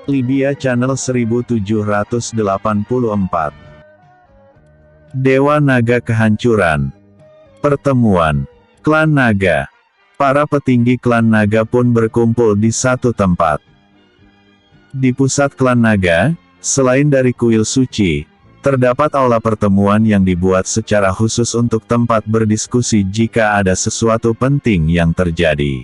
Libya Channel 1784. Dewa Naga Kehancuran. Pertemuan Klan Naga. Para petinggi Klan Naga pun berkumpul di satu tempat. Di pusat Klan Naga, selain dari kuil suci, terdapat aula pertemuan yang dibuat secara khusus untuk tempat berdiskusi jika ada sesuatu penting yang terjadi.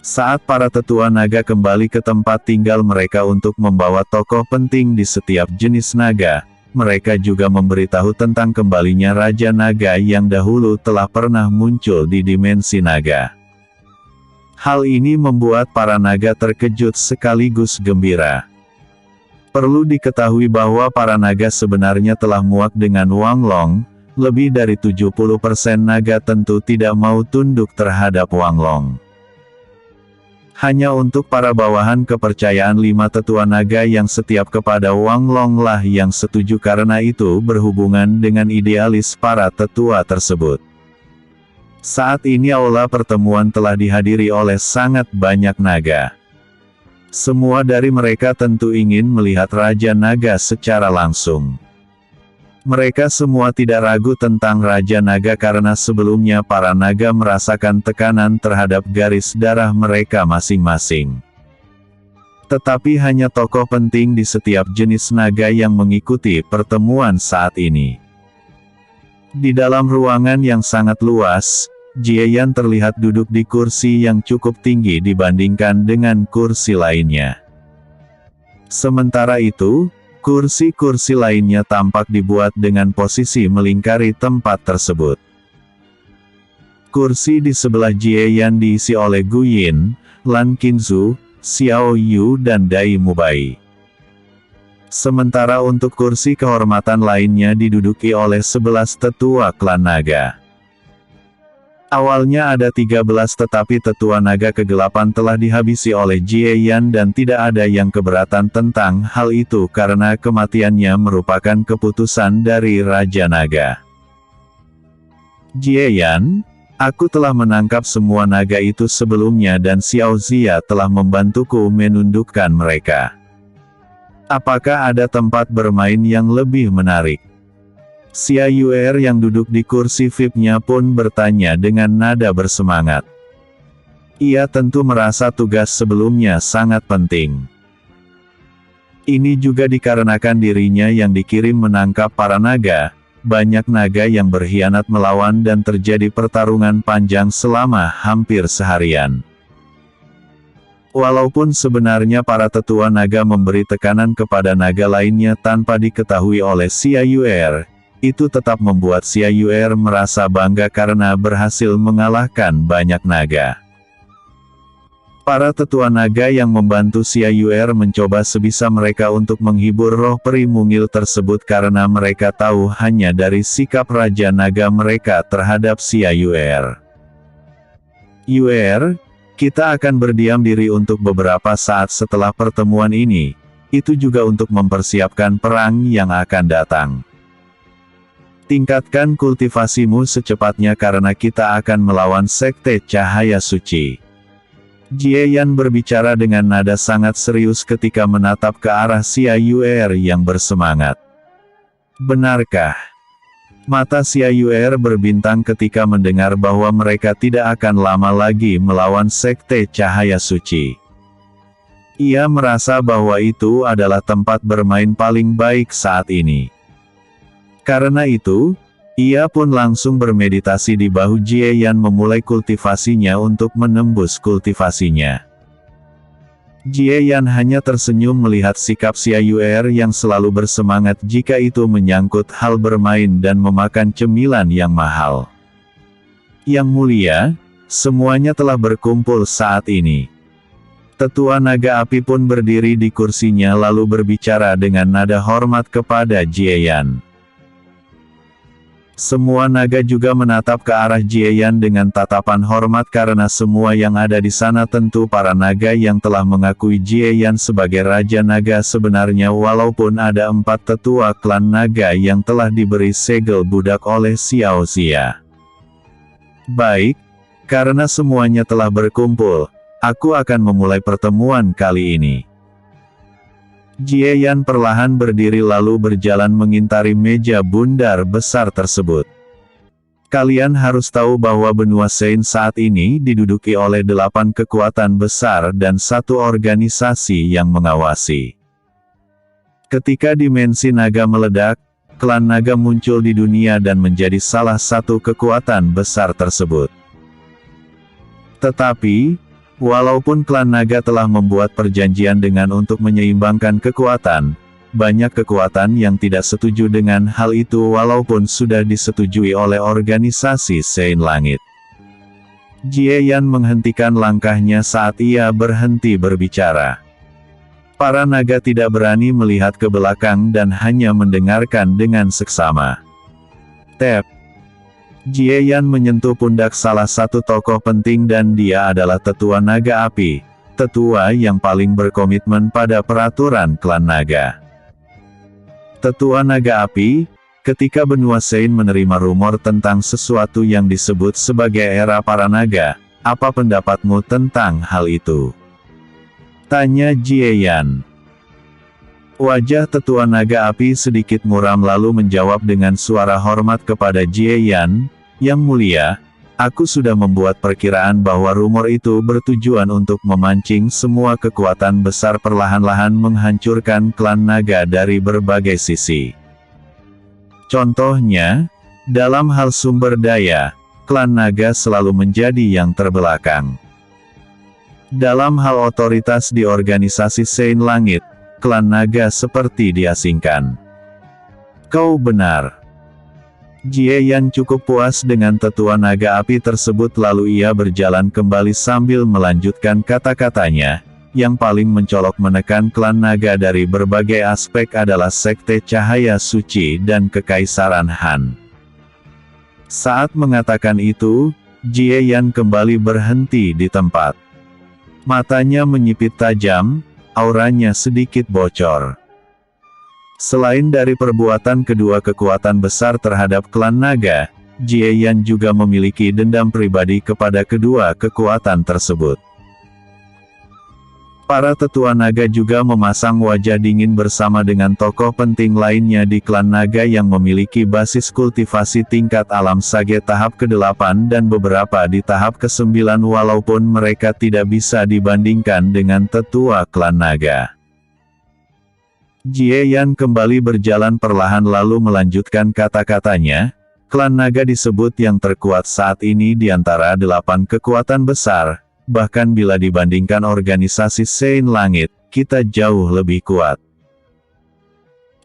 Saat para tetua naga kembali ke tempat tinggal mereka untuk membawa tokoh penting di setiap jenis naga, mereka juga memberitahu tentang kembalinya Raja Naga yang dahulu telah pernah muncul di dimensi naga. Hal ini membuat para naga terkejut sekaligus gembira. Perlu diketahui bahwa para naga sebenarnya telah muak dengan Wang Long, lebih dari 70% naga tentu tidak mau tunduk terhadap Wang Long. Hanya untuk para bawahan kepercayaan 5 tetua naga yang setiap kepada Wang Long lah yang setuju, karena itu berhubungan dengan idealis para tetua tersebut. Saat ini aula pertemuan telah dihadiri oleh sangat banyak naga. Semua dari mereka tentu ingin melihat Raja Naga secara langsung. Mereka semua tidak ragu tentang Raja Naga karena sebelumnya para naga merasakan tekanan terhadap garis darah mereka masing-masing. Tetapi hanya tokoh penting di setiap jenis naga yang mengikuti pertemuan saat ini. Di dalam ruangan yang sangat luas, Jieyan terlihat duduk di kursi yang cukup tinggi dibandingkan dengan kursi lainnya. Sementara itu, kursi-kursi lainnya tampak dibuat dengan posisi melingkari tempat tersebut. Kursi di sebelah Jieyan diisi oleh Gu Yin, Lan Qingzu, Xiao Yu dan Dai Mubai. Sementara untuk kursi kehormatan lainnya diduduki oleh 11 tetua klan naga. Awalnya ada 13 tetapi tetua naga kegelapan telah dihabisi oleh Jieyan dan tidak ada yang keberatan tentang hal itu karena kematiannya merupakan keputusan dari Raja Naga. Jieyan, aku telah menangkap semua naga itu sebelumnya dan Xiao Zia telah membantuku menundukkan mereka. Apakah ada tempat bermain yang lebih menarik? Xia Yuer yang duduk di kursi VIP-nya pun bertanya dengan nada bersemangat. Ia tentu merasa tugas sebelumnya sangat penting. Ini juga dikarenakan dirinya yang dikirim menangkap para naga, banyak naga yang berkhianat melawan dan terjadi pertarungan panjang selama hampir seharian. Walaupun sebenarnya para tetua naga memberi tekanan kepada naga lainnya tanpa diketahui oleh Xia Yuer, itu tetap membuat Xia Yuer merasa bangga karena berhasil mengalahkan banyak naga. Para tetua naga yang membantu Xia Yuer mencoba sebisa mereka untuk menghibur roh peri mungil tersebut karena mereka tahu hanya dari sikap Raja Naga mereka terhadap Xia Yuer. Yuer, kita akan berdiam diri untuk beberapa saat setelah pertemuan ini, itu juga untuk mempersiapkan perang yang akan datang. Tingkatkan kultivasimu secepatnya karena kita akan melawan Sekte Cahaya Suci. Jieyan berbicara dengan nada sangat serius ketika menatap ke arah Xia Yuer yang bersemangat. Benarkah? Mata Xia Yuer berbintang ketika mendengar bahwa mereka tidak akan lama lagi melawan Sekte Cahaya Suci. Ia merasa bahwa itu adalah tempat bermain paling baik saat ini. Karena itu, ia pun langsung bermeditasi di bahu Jieyan memulai kultivasinya untuk menembus kultivasinya. Jieyan hanya tersenyum melihat sikap Xia Yuer yang selalu bersemangat jika itu menyangkut hal bermain dan memakan cemilan yang mahal. Yang mulia, semuanya telah berkumpul saat ini. Tetua Naga Api pun berdiri di kursinya lalu berbicara dengan nada hormat kepada Jieyan. Semua naga juga menatap ke arah Jieyan dengan tatapan hormat karena semua yang ada di sana tentu para naga yang telah mengakui Jieyan sebagai Raja Naga sebenarnya, walaupun ada 4 tetua klan naga yang telah diberi segel budak oleh Xiao Zia. Baik, karena semuanya telah berkumpul, aku akan memulai pertemuan kali ini. Jie Yan perlahan berdiri lalu berjalan mengintari meja bundar besar tersebut. Kalian harus tahu bahwa benua Sein saat ini diduduki oleh 8 kekuatan besar dan 1 organisasi yang mengawasi. Ketika dimensi naga meledak, klan naga muncul di dunia dan menjadi salah satu kekuatan besar tersebut. Tetapi, walaupun klan naga telah membuat perjanjian dengan untuk menyeimbangkan kekuatan, banyak kekuatan yang tidak setuju dengan hal itu walaupun sudah disetujui oleh organisasi Sein Langit. Jie Yan menghentikan langkahnya saat ia berhenti berbicara. Para naga tidak berani melihat ke belakang dan hanya mendengarkan dengan seksama. Tap. Jie Yan menyentuh pundak salah satu tokoh penting dan dia adalah Tetua Naga Api, tetua yang paling berkomitmen pada peraturan klan naga. Tetua Naga Api, ketika benua Sein menerima rumor tentang sesuatu yang disebut sebagai era para naga, apa pendapatmu tentang hal itu? Tanya Jie Yan. Wajah Tetua Naga Api sedikit muram lalu menjawab dengan suara hormat kepada Jie Yan, "Yang mulia, aku sudah membuat perkiraan bahwa rumor itu bertujuan untuk memancing semua kekuatan besar perlahan-lahan menghancurkan klan naga dari berbagai sisi. Contohnya, dalam hal sumber daya, klan naga selalu menjadi yang terbelakang. Dalam hal otoritas di organisasi Sein Langit, klan naga seperti diasingkan." Kau benar. Jie Yan cukup puas dengan Tetua Naga Api tersebut lalu ia berjalan kembali sambil melanjutkan kata-katanya, yang paling mencolok menekan klan naga dari berbagai aspek adalah Sekte Cahaya Suci dan Kekaisaran Han. Saat mengatakan itu, Jie Yan kembali berhenti di tempat. Matanya menyipit tajam, auranya sedikit bocor. Selain dari perbuatan kedua kekuatan besar terhadap klan naga, Jie Yan juga memiliki dendam pribadi kepada kedua kekuatan tersebut. Para tetua naga juga memasang wajah dingin bersama dengan tokoh penting lainnya di klan naga yang memiliki basis kultivasi tingkat alam sage tahap ke-8 dan beberapa di tahap ke-9 walaupun mereka tidak bisa dibandingkan dengan tetua klan naga. Jie Yan kembali berjalan perlahan lalu melanjutkan kata-katanya, klan naga disebut yang terkuat saat ini di antara 8 kekuatan besar, bahkan bila dibandingkan organisasi Sein Langit, kita jauh lebih kuat.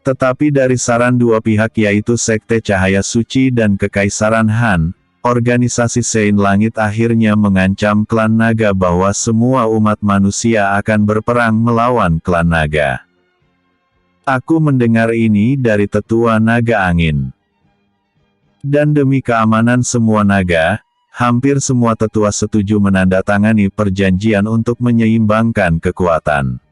Tetapi dari saran dua pihak yaitu Sekte Cahaya Suci dan Kekaisaran Han, organisasi Sein Langit akhirnya mengancam klan naga bahwa semua umat manusia akan berperang melawan klan naga. Aku mendengar ini dari Tetua Naga Angin. Dan demi keamanan semua naga, hampir semua tetua setuju menandatangani perjanjian untuk menyeimbangkan kekuatan.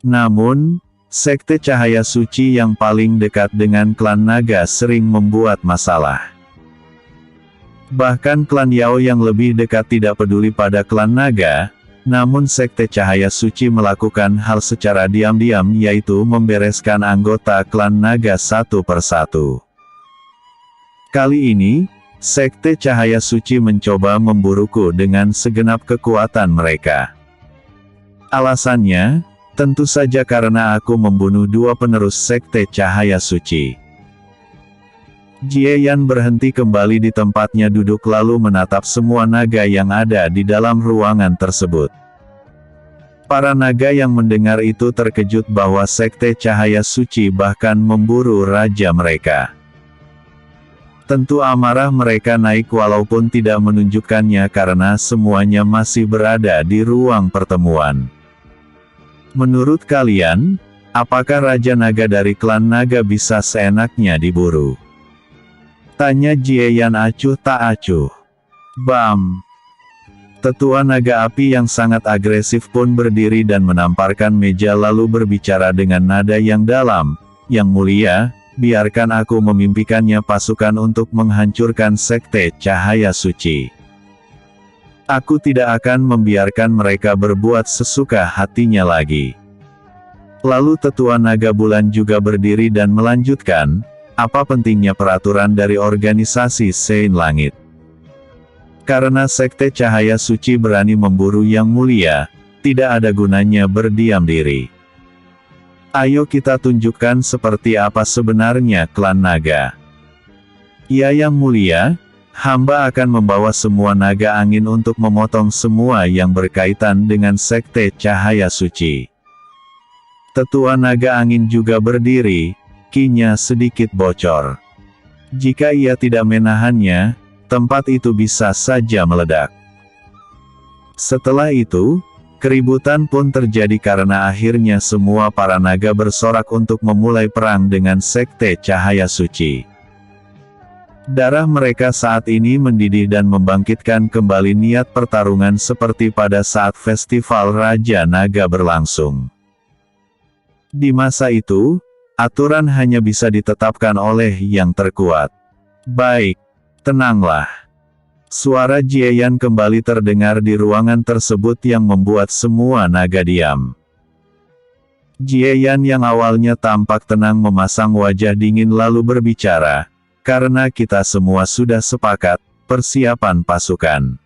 Namun, Sekte Cahaya Suci yang paling dekat dengan klan naga sering membuat masalah. Bahkan klan Yao yang lebih dekat tidak peduli pada klan naga, namun Sekte Cahaya Suci melakukan hal secara diam-diam yaitu membereskan anggota klan naga satu persatu. Kali ini, Sekte Cahaya Suci mencoba memburuku dengan segenap kekuatan mereka. Alasannya, tentu saja karena aku membunuh 2 penerus Sekte Cahaya Suci. Jie Yan berhenti kembali di tempatnya duduk lalu menatap semua naga yang ada di dalam ruangan tersebut. Para naga yang mendengar itu terkejut bahwa Sekte Cahaya Suci bahkan memburu raja mereka. Tentu amarah mereka naik walaupun tidak menunjukkannya karena semuanya masih berada di ruang pertemuan. Menurut kalian, apakah Raja Naga dari klan naga bisa seenaknya diburu? Tanya Jie Yan acuh tak acuh. Bam! Tetua Naga Api yang sangat agresif pun berdiri dan menamparkan meja lalu berbicara dengan nada yang dalam, "Yang mulia, biarkan aku memimpikannya pasukan untuk menghancurkan Sekte Cahaya Suci. Aku tidak akan membiarkan mereka berbuat sesuka hatinya lagi." Lalu tetua naga bulan juga berdiri dan melanjutkan, apa pentingnya peraturan dari organisasi Sein Langit? Karena sekte cahaya suci berani memburu yang mulia, tidak ada gunanya berdiam diri. Ayo kita tunjukkan seperti apa sebenarnya klan naga. Ya yang mulia, hamba akan membawa semua naga angin untuk memotong semua yang berkaitan dengan sekte cahaya suci. Tetua naga angin juga berdiri, kinya sedikit bocor. Jika ia tidak menahannya, tempat itu bisa saja meledak. Setelah itu, keributan pun terjadi karena akhirnya semua para naga bersorak untuk memulai perang dengan sekte cahaya suci. Darah mereka saat ini mendidih dan membangkitkan kembali niat pertarungan seperti pada saat festival Raja Naga berlangsung. Di masa itu, aturan hanya bisa ditetapkan oleh yang terkuat. Baik, tenanglah. Suara Jieyan kembali terdengar di ruangan tersebut yang membuat semua naga diam. Jieyan yang awalnya tampak tenang memasang wajah dingin lalu berbicara, karena kita semua sudah sepakat, persiapan pasukan.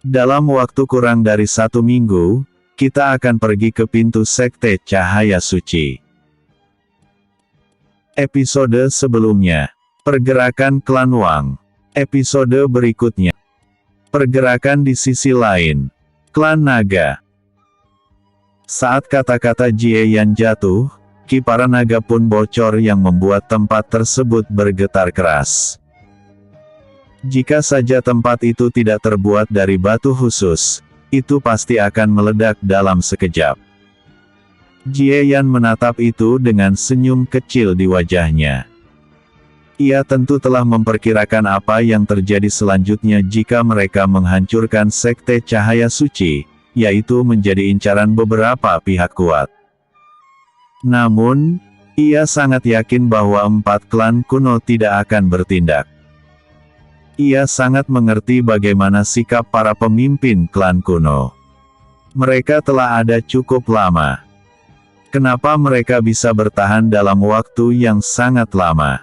Dalam waktu kurang dari 1 minggu, kita akan pergi ke pintu sekte cahaya suci. Episode sebelumnya, pergerakan klan Wang. Episode berikutnya, pergerakan di sisi lain, klan naga. Saat kata-kata Jieyan jatuh, ki para naga pun bocor yang membuat tempat tersebut bergetar keras. Jika saja tempat itu tidak terbuat dari batu khusus, itu pasti akan meledak dalam sekejap. Jieyan menatap itu dengan senyum kecil di wajahnya. Ia tentu telah memperkirakan apa yang terjadi selanjutnya jika mereka menghancurkan sekte cahaya suci, yaitu menjadi incaran beberapa pihak kuat. Namun, ia sangat yakin bahwa 4 klan kuno tidak akan bertindak. Ia sangat mengerti bagaimana sikap para pemimpin klan kuno. Mereka telah ada cukup lama. Kenapa mereka bisa bertahan dalam waktu yang sangat lama?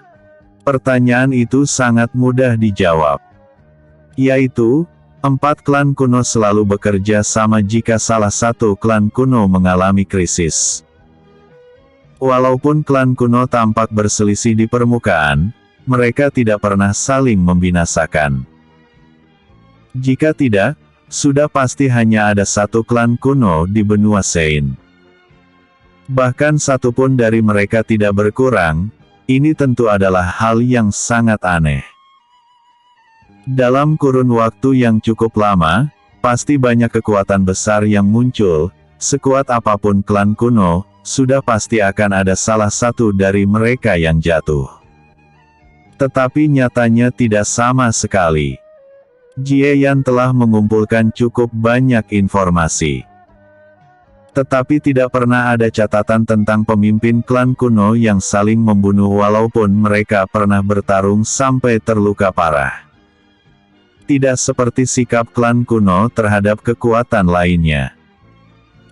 Pertanyaan itu sangat mudah dijawab. Yaitu, 4 klan kuno selalu bekerja sama jika salah satu klan kuno mengalami krisis. Walaupun klan kuno tampak berselisih di permukaan, mereka tidak pernah saling membinasakan. Jika tidak, sudah pasti hanya ada satu klan kuno di benua Sein. Bahkan satu pun dari mereka tidak berkurang, ini tentu adalah hal yang sangat aneh. Dalam kurun waktu yang cukup lama, pasti banyak kekuatan besar yang muncul, sekuat apapun klan kuno, sudah pasti akan ada salah satu dari mereka yang jatuh. Tetapi nyatanya tidak sama sekali. Jieyan telah mengumpulkan cukup banyak informasi. Tetapi tidak pernah ada catatan tentang pemimpin klan kuno yang saling membunuh walaupun mereka pernah bertarung sampai terluka parah. Tidak seperti sikap klan kuno terhadap kekuatan lainnya.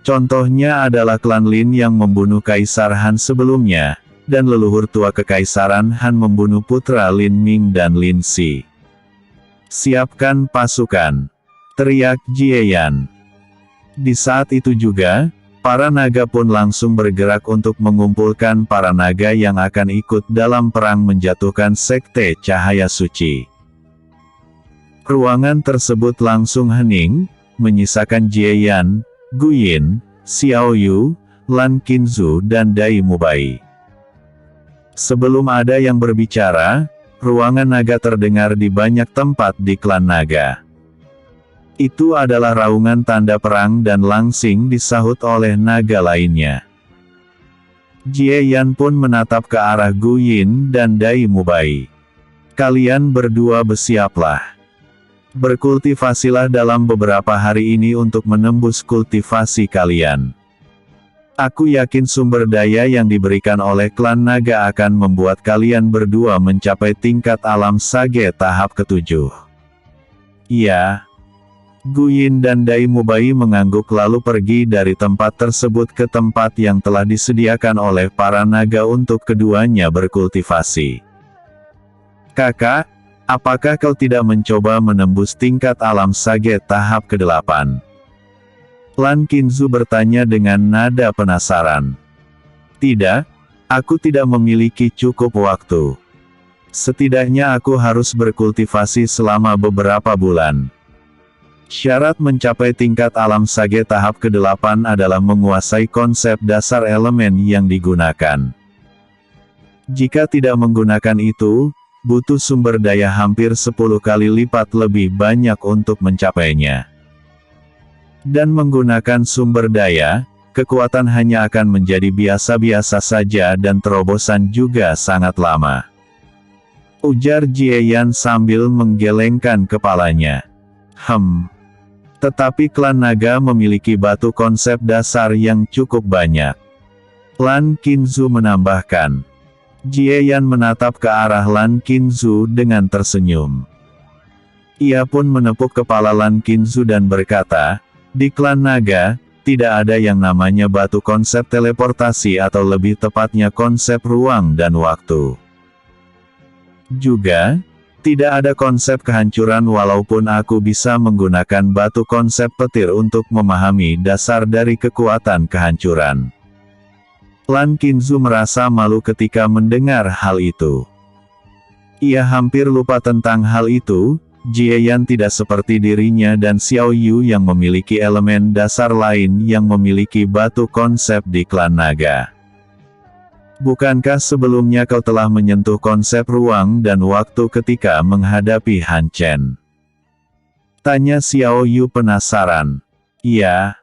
Contohnya adalah klan Lin yang membunuh Kaisar Han sebelumnya, dan leluhur tua kekaisaran Han membunuh putra Lin Ming dan Lin Si. Siapkan pasukan, teriak Jieyan. Di saat itu juga, para naga pun langsung bergerak untuk mengumpulkan para naga yang akan ikut dalam perang menjatuhkan sekte cahaya suci. Ruangan tersebut langsung hening, menyisakan Jieyan, Guyin, Xiao Yu, Lan Qinzu dan Dai Mubai. Sebelum ada yang berbicara, ruangan naga terdengar di banyak tempat di klan naga. Itu adalah raungan tanda perang dan langsing disahut oleh naga lainnya. Jieyan pun menatap ke arah Guyin dan Dai Mubai. Kalian berdua bersiaplah. Berkultivasilah dalam beberapa hari ini untuk menembus kultivasi kalian. Aku yakin sumber daya yang diberikan oleh klan naga akan membuat kalian berdua mencapai tingkat alam sage tahap ke-7. Iya. Guyin dan Dai Mubai mengangguk lalu pergi dari tempat tersebut ke tempat yang telah disediakan oleh para naga untuk keduanya berkultivasi. Kakak, apakah kau tidak mencoba menembus tingkat alam sage tahap ke-8? Lan Qingzu bertanya dengan nada penasaran. Tidak, aku tidak memiliki cukup waktu. Setidaknya aku harus berkultivasi selama beberapa bulan. Syarat mencapai tingkat alam sage tahap ke-8 adalah menguasai konsep dasar elemen yang digunakan. Jika tidak menggunakan itu, butuh sumber daya hampir 10 kali lipat lebih banyak untuk mencapainya. Dan menggunakan sumber daya, kekuatan hanya akan menjadi biasa-biasa saja dan terobosan juga sangat lama. Ujar Jieyan sambil menggelengkan kepalanya. Tetapi klan naga memiliki batu konsep dasar yang cukup banyak. Lan Qingzu menambahkan. Jieyan menatap ke arah Lan Qingzu dengan tersenyum. Ia pun menepuk kepala Lan Qingzu dan berkata, di klan naga, tidak ada yang namanya batu konsep teleportasi atau lebih tepatnya konsep ruang dan waktu. Juga, tidak ada konsep kehancuran walaupun aku bisa menggunakan batu konsep petir untuk memahami dasar dari kekuatan kehancuran. Lan Qingzu merasa malu ketika mendengar hal itu. Ia hampir lupa tentang hal itu, Jieyan tidak seperti dirinya dan Xiao Yu yang memiliki elemen dasar lain yang memiliki batu konsep di klan naga. Bukankah sebelumnya kau telah menyentuh konsep ruang dan waktu ketika menghadapi Han Chen? Tanya Xiao Yu penasaran. Iya.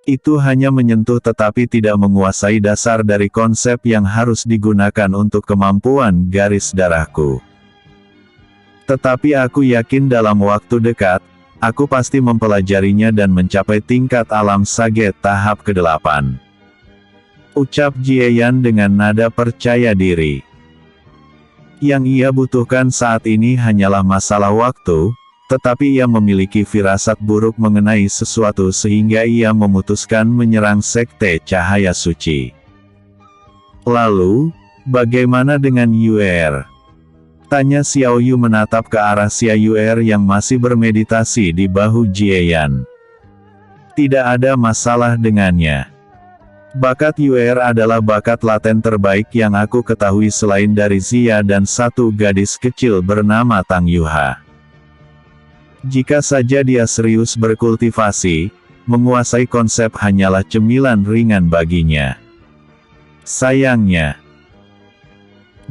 Itu hanya menyentuh tetapi tidak menguasai dasar dari konsep yang harus digunakan untuk kemampuan garis darahku. Tetapi aku yakin dalam waktu dekat, aku pasti mempelajarinya dan mencapai tingkat alam sage tahap ke-8. Ucap Jieyan dengan nada percaya diri. Yang ia butuhkan saat ini hanyalah masalah waktu, tetapi ia memiliki firasat buruk mengenai sesuatu sehingga ia memutuskan menyerang Sekte Cahaya Suci. Lalu, bagaimana dengan Yuer? Tanya Xiao Yu menatap ke arah Xia Yuer yang masih bermeditasi di bahu Jieyan. Tidak ada masalah dengannya. Bakat Yuer adalah bakat laten terbaik yang aku ketahui selain dari Xia dan satu gadis kecil bernama Tang Yuha. Jika saja dia serius berkultivasi, menguasai konsep hanyalah cemilan ringan baginya. Sayangnya,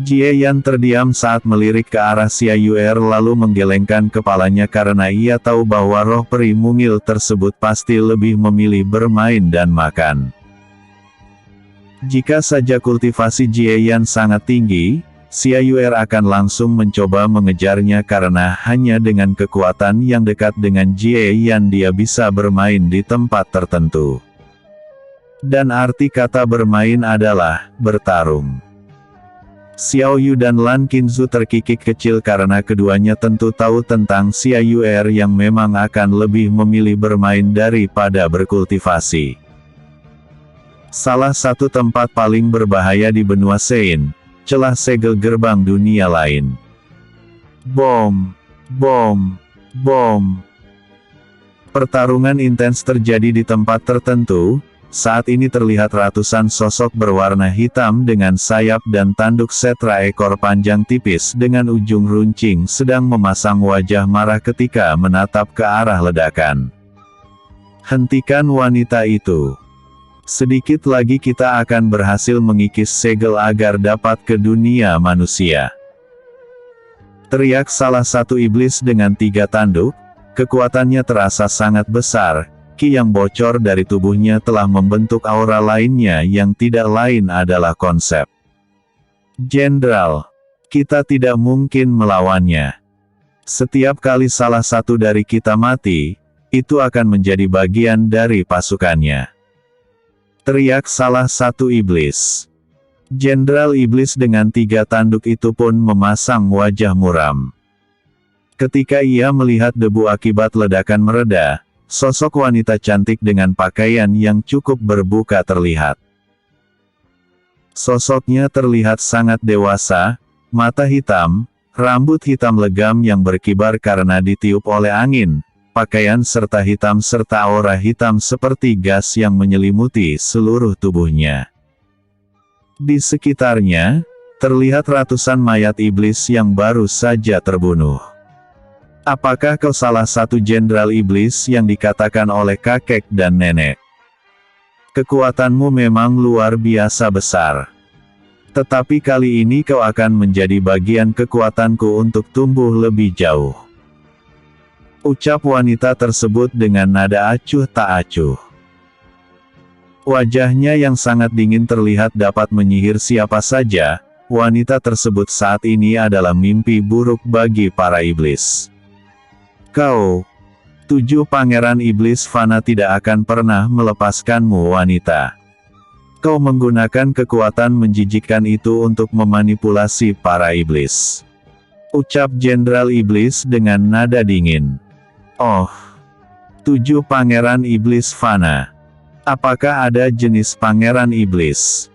Jieyan terdiam saat melirik ke arah Xia Yuer lalu menggelengkan kepalanya karena ia tahu bahwa roh peri mungil tersebut pasti lebih memilih bermain dan makan. Jika saja kultivasi Jieyan sangat tinggi, Xia Yuer akan langsung mencoba mengejarnya karena hanya dengan kekuatan yang dekat dengan Jieyan dia bisa bermain di tempat tertentu. Dan arti kata bermain adalah bertarung. Xiao Yu dan Lan Qingzu terkikik kecil karena keduanya tentu tahu tentang Xia Yuer yang memang akan lebih memilih bermain daripada berkultivasi. Salah satu tempat paling berbahaya di benua Sein, celah segel gerbang dunia lain. Bom, bom, bom. Pertarungan intens terjadi di tempat tertentu. Saat ini terlihat ratusan sosok berwarna hitam dengan sayap dan tanduk setra ekor panjang tipis dengan ujung runcing sedang memasang wajah marah ketika menatap ke arah ledakan. Hentikan wanita itu. Sedikit lagi kita akan berhasil mengikis segel agar dapat ke dunia manusia. Teriak salah satu iblis dengan 3 tanduk, kekuatannya terasa sangat besar, ki yang bocor dari tubuhnya telah membentuk aura lainnya yang tidak lain adalah konsep. Jenderal, kita tidak mungkin melawannya. Setiap kali salah satu dari kita mati, itu akan menjadi bagian dari pasukannya. Teriak salah satu iblis. Jenderal iblis dengan 3 tanduk itu pun memasang wajah muram. Ketika ia melihat debu akibat ledakan mereda, sosok wanita cantik dengan pakaian yang cukup berbuka terlihat. Sosoknya terlihat sangat dewasa, mata hitam, rambut hitam legam yang berkibar karena ditiup oleh angin, pakaian serta hitam serta aura hitam seperti gas yang menyelimuti seluruh tubuhnya. Di sekitarnya, terlihat ratusan mayat iblis yang baru saja terbunuh. Apakah kau salah satu jenderal iblis yang dikatakan oleh kakek dan nenek? Kekuatanmu memang luar biasa besar. Tetapi kali ini kau akan menjadi bagian kekuatanku untuk tumbuh lebih jauh. Ucap wanita tersebut dengan nada acuh tak acuh. Wajahnya yang sangat dingin terlihat dapat menyihir siapa saja. Wanita tersebut saat ini adalah mimpi buruk bagi para iblis. Kau, 7 pangeran iblis fana tidak akan pernah melepaskanmu wanita. Kau menggunakan kekuatan menjijikkan itu untuk memanipulasi para iblis. Ucap jenderal iblis dengan nada dingin. Oh, 7 pangeran iblis fana. Apakah ada jenis pangeran iblis?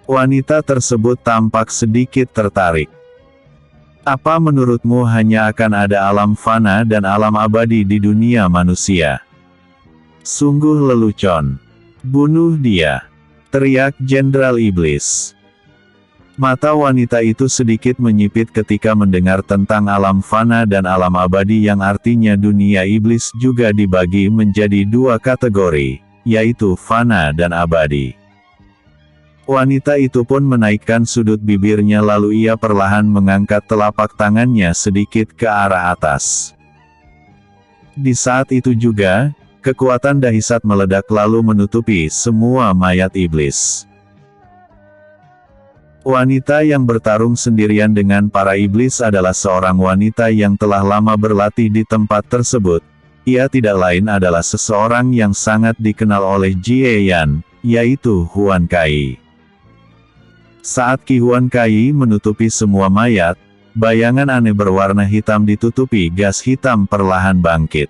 Wanita tersebut tampak sedikit tertarik. Apa menurutmu hanya akan ada alam fana dan alam abadi di dunia manusia? Sungguh lelucon. Bunuh dia, teriak jenderal iblis. Mata wanita itu sedikit menyipit ketika mendengar tentang alam fana dan alam abadi yang artinya dunia iblis juga dibagi menjadi 2 kategori, yaitu fana dan abadi. Wanita itu pun menaikkan sudut bibirnya lalu ia perlahan mengangkat telapak tangannya sedikit ke arah atas. Di saat itu juga, kekuatan dahsyat meledak lalu menutupi semua mayat iblis. Wanita yang bertarung sendirian dengan para iblis adalah seorang wanita yang telah lama berlatih di tempat tersebut. Ia tidak lain adalah seseorang yang sangat dikenal oleh Jie Yan, yaitu Huan Kai. Saat Qi Huan Kai menutupi semua mayat, bayangan aneh berwarna hitam ditutupi gas hitam perlahan bangkit.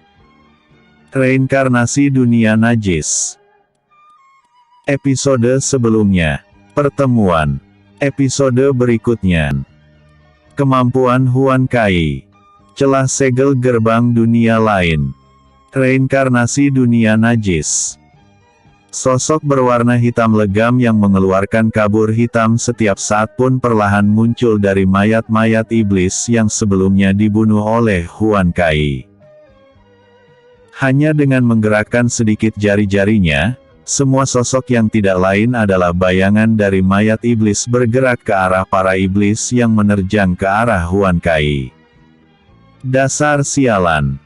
Reinkarnasi dunia najis. Episode sebelumnya. Pertemuan. Episode berikutnya. Kemampuan Huan Kai. Celah segel gerbang dunia lain. Reinkarnasi dunia najis. Sosok berwarna hitam legam yang mengeluarkan kabur hitam setiap saat pun perlahan muncul dari mayat-mayat iblis yang sebelumnya dibunuh oleh Huan Kai. Hanya dengan menggerakkan sedikit jari-jarinya, semua sosok yang tidak lain adalah bayangan dari mayat iblis bergerak ke arah para iblis yang menerjang ke arah Huan Kai. Dasar sialan!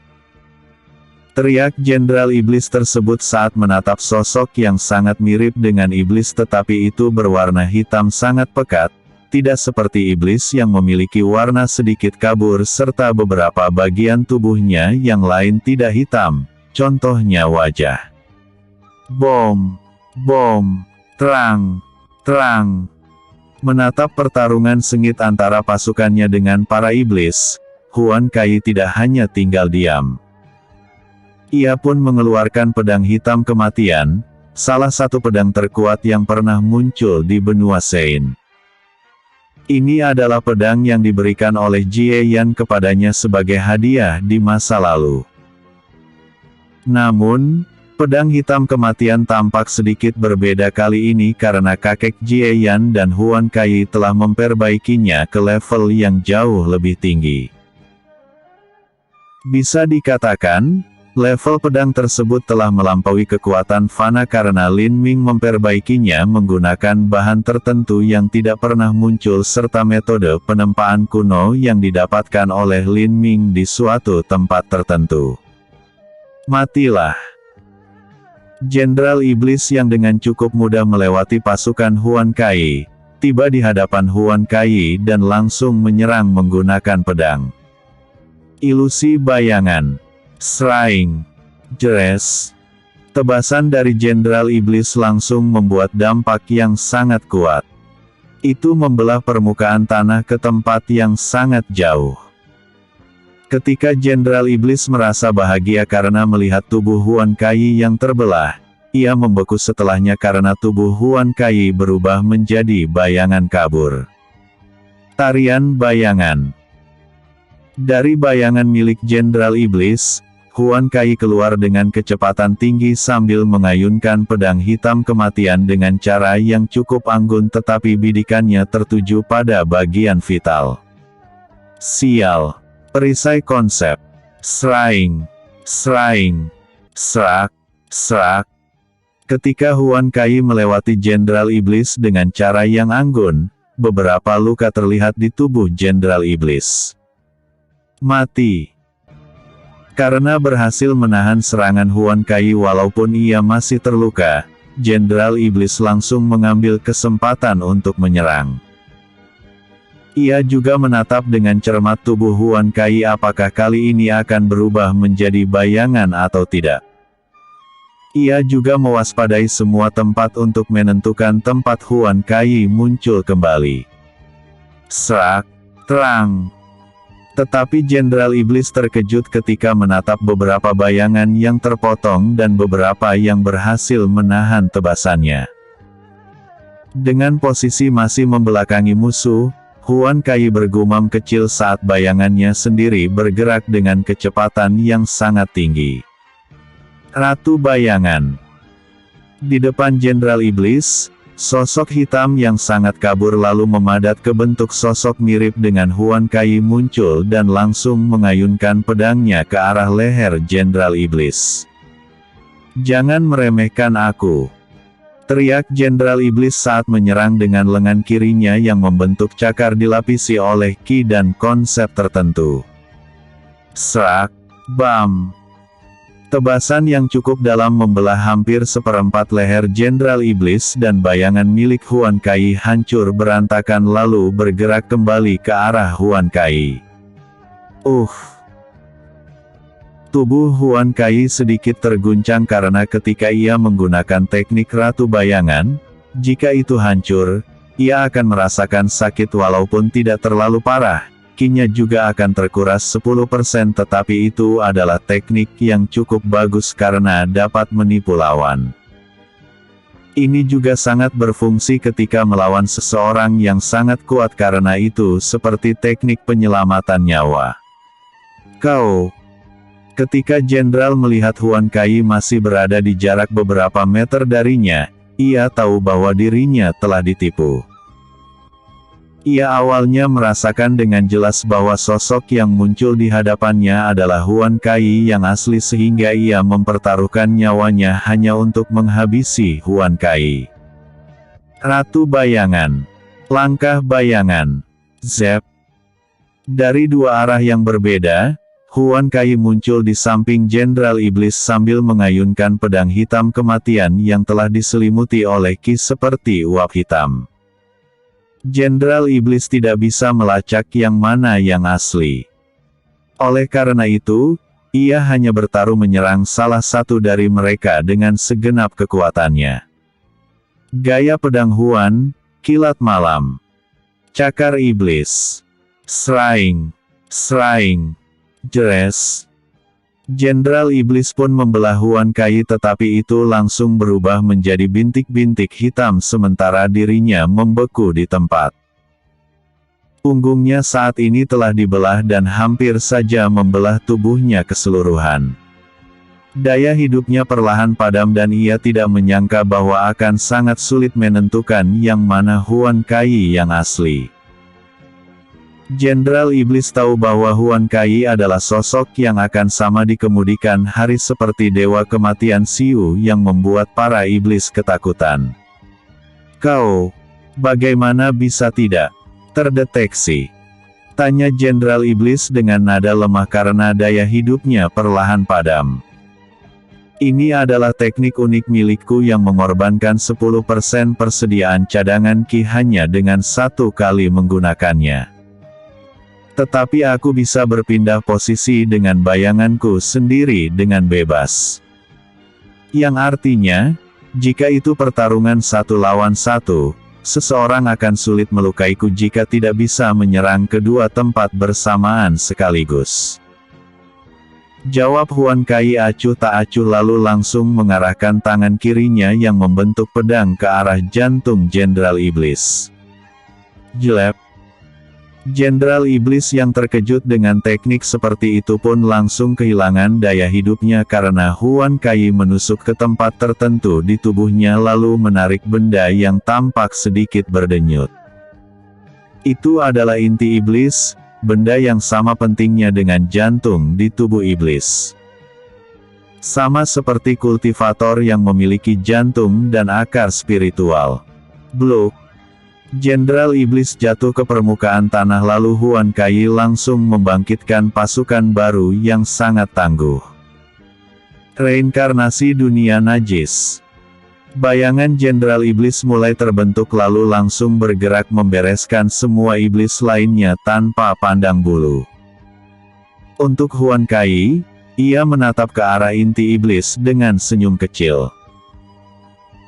Teriak jenderal iblis tersebut saat menatap sosok yang sangat mirip dengan iblis tetapi itu berwarna hitam sangat pekat, tidak seperti iblis yang memiliki warna sedikit kabur serta beberapa bagian tubuhnya yang lain tidak hitam, contohnya wajah. Bom, bom, terang, terang. Menatap pertarungan sengit antara pasukannya dengan para iblis, Huan Kai tidak hanya tinggal diam. Ia pun mengeluarkan pedang hitam kematian, salah satu pedang terkuat yang pernah muncul di benua Sein. Ini adalah pedang yang diberikan oleh Jie Yan kepadanya sebagai hadiah di masa lalu. Namun, pedang hitam kematian tampak sedikit berbeda kali ini karena kakek Jie Yan dan Huan Kai telah memperbaikinya ke level yang jauh lebih tinggi. Bisa dikatakan, level pedang tersebut telah melampaui kekuatan fana karena Lin Ming memperbaikinya menggunakan bahan tertentu yang tidak pernah muncul serta metode penempaan kuno yang didapatkan oleh Lin Ming di suatu tempat tertentu. Matilah! Jenderal iblis yang dengan cukup mudah melewati pasukan Huan Kai, tiba di hadapan Huan Kai dan langsung menyerang menggunakan pedang. Ilusi bayangan. Seraing. Jeres. Tebasan dari jenderal iblis langsung membuat dampak yang sangat kuat. Itu membelah permukaan tanah ke tempat yang sangat jauh. Ketika Jenderal Iblis merasa bahagia karena melihat tubuh Huan Kai yang terbelah, ia membeku setelahnya karena tubuh Huan Kai berubah menjadi bayangan kabur. Tarian bayangan. Dari bayangan milik Jenderal Iblis, Huan Kai keluar dengan kecepatan tinggi sambil mengayunkan pedang hitam kematian dengan cara yang cukup anggun, tetapi bidikannya tertuju pada bagian vital. Sial. Perisai konsep. Seraing. Seraing. Serak. Serak. Ketika Huan Kai melewati Jenderal Iblis dengan cara yang anggun, beberapa luka terlihat di tubuh Jenderal Iblis. Mati. Karena berhasil menahan serangan Huan Kai walaupun ia masih terluka, Jenderal Iblis langsung mengambil kesempatan untuk menyerang. Ia juga menatap dengan cermat tubuh Huan Kai apakah kali ini akan berubah menjadi bayangan atau tidak. Ia juga mewaspadai semua tempat untuk menentukan tempat Huan Kai muncul kembali. Serak, terang. Tetapi Jenderal Iblis terkejut ketika menatap beberapa bayangan yang terpotong dan beberapa yang berhasil menahan tebasannya. Dengan posisi masih membelakangi musuh, Huan Kai bergumam kecil saat bayangannya sendiri bergerak dengan kecepatan yang sangat tinggi. Ratu Bayangan. Di depan Jenderal Iblis, sosok hitam yang sangat kabur lalu memadat ke bentuk sosok mirip dengan Huan Kai muncul dan langsung mengayunkan pedangnya ke arah leher Jenderal Iblis. "Jangan meremehkan aku!" teriak Jenderal Iblis saat menyerang dengan lengan kirinya yang membentuk cakar dilapisi oleh ki dan konsep tertentu. Serak, bam. Tebasan yang cukup dalam membelah hampir seperempat leher Jenderal Iblis dan bayangan milik Huan Kai hancur berantakan lalu bergerak kembali ke arah Huan Kai. Tubuh Huan Kai sedikit terguncang karena ketika ia menggunakan teknik Ratu Bayangan, jika itu hancur, ia akan merasakan sakit walaupun tidak terlalu parah. Ki-nya juga akan terkuras 10% tetapi itu adalah teknik yang cukup bagus karena dapat menipu lawan. Ini juga sangat berfungsi ketika melawan seseorang yang sangat kuat karena itu seperti teknik penyelamatan nyawa. Ketika Jenderal melihat Huan Kai masih berada di jarak beberapa meter darinya, ia tahu bahwa dirinya telah ditipu. Ia awalnya merasakan dengan jelas bahwa sosok yang muncul di hadapannya adalah Huan Kai yang asli sehingga ia mempertaruhkan nyawanya hanya untuk menghabisi Huan Kai. Ratu Bayangan. Langkah bayangan. Zep. Dari dua arah yang berbeda, Huan Kai muncul di samping Jenderal Iblis sambil mengayunkan pedang hitam kematian yang telah diselimuti oleh ki seperti uap hitam. Jenderal Iblis tidak bisa melacak yang mana yang asli. Oleh karena itu, ia hanya bertaruh menyerang salah satu dari mereka dengan segenap kekuatannya. Gaya pedang Huan, kilat malam. Cakar Iblis. Seraing. Seraing. Jeres. Jenderal Iblis pun membelah Huan Kai tetapi itu langsung berubah menjadi bintik-bintik hitam sementara dirinya membeku di tempat. Punggungnya saat ini telah dibelah dan hampir saja membelah tubuhnya keseluruhan. Daya hidupnya perlahan padam dan ia tidak menyangka bahwa akan sangat sulit menentukan yang mana Huan Kai yang asli. Jenderal Iblis tahu bahwa Huan Kai adalah sosok yang akan sama di kemudian hari seperti Dewa Kematian Siu yang membuat para iblis ketakutan. Bagaimana bisa tidak terdeteksi? Tanya Jenderal Iblis dengan nada lemah karena daya hidupnya perlahan padam. Ini adalah teknik unik milikku yang mengorbankan 10% persediaan cadangan ki hanya dengan satu kali menggunakannya. Tetapi aku bisa berpindah posisi dengan bayanganku sendiri dengan bebas. Yang artinya, jika itu pertarungan satu lawan satu, seseorang akan sulit melukaiku jika tidak bisa menyerang kedua tempat bersamaan sekaligus. Jawab Huan Kai acuh tak acuh lalu langsung mengarahkan tangan kirinya yang membentuk pedang ke arah jantung Jenderal Iblis. Jelek. Jenderal Iblis yang terkejut dengan teknik seperti itu pun langsung kehilangan daya hidupnya karena Huan Kai menusuk ke tempat tertentu di tubuhnya lalu menarik benda yang tampak sedikit berdenyut. Itu adalah inti iblis, benda yang sama pentingnya dengan jantung di tubuh iblis. Sama seperti kultivator yang memiliki jantung dan akar spiritual. Bluk. Jenderal Iblis jatuh ke permukaan tanah lalu Huan Kai langsung membangkitkan pasukan baru yang sangat tangguh. Reinkarnasi dunia najis. Bayangan Jenderal Iblis mulai terbentuk lalu langsung bergerak membereskan semua iblis lainnya tanpa pandang bulu. Untuk Huan Kai, ia menatap ke arah inti iblis dengan senyum kecil.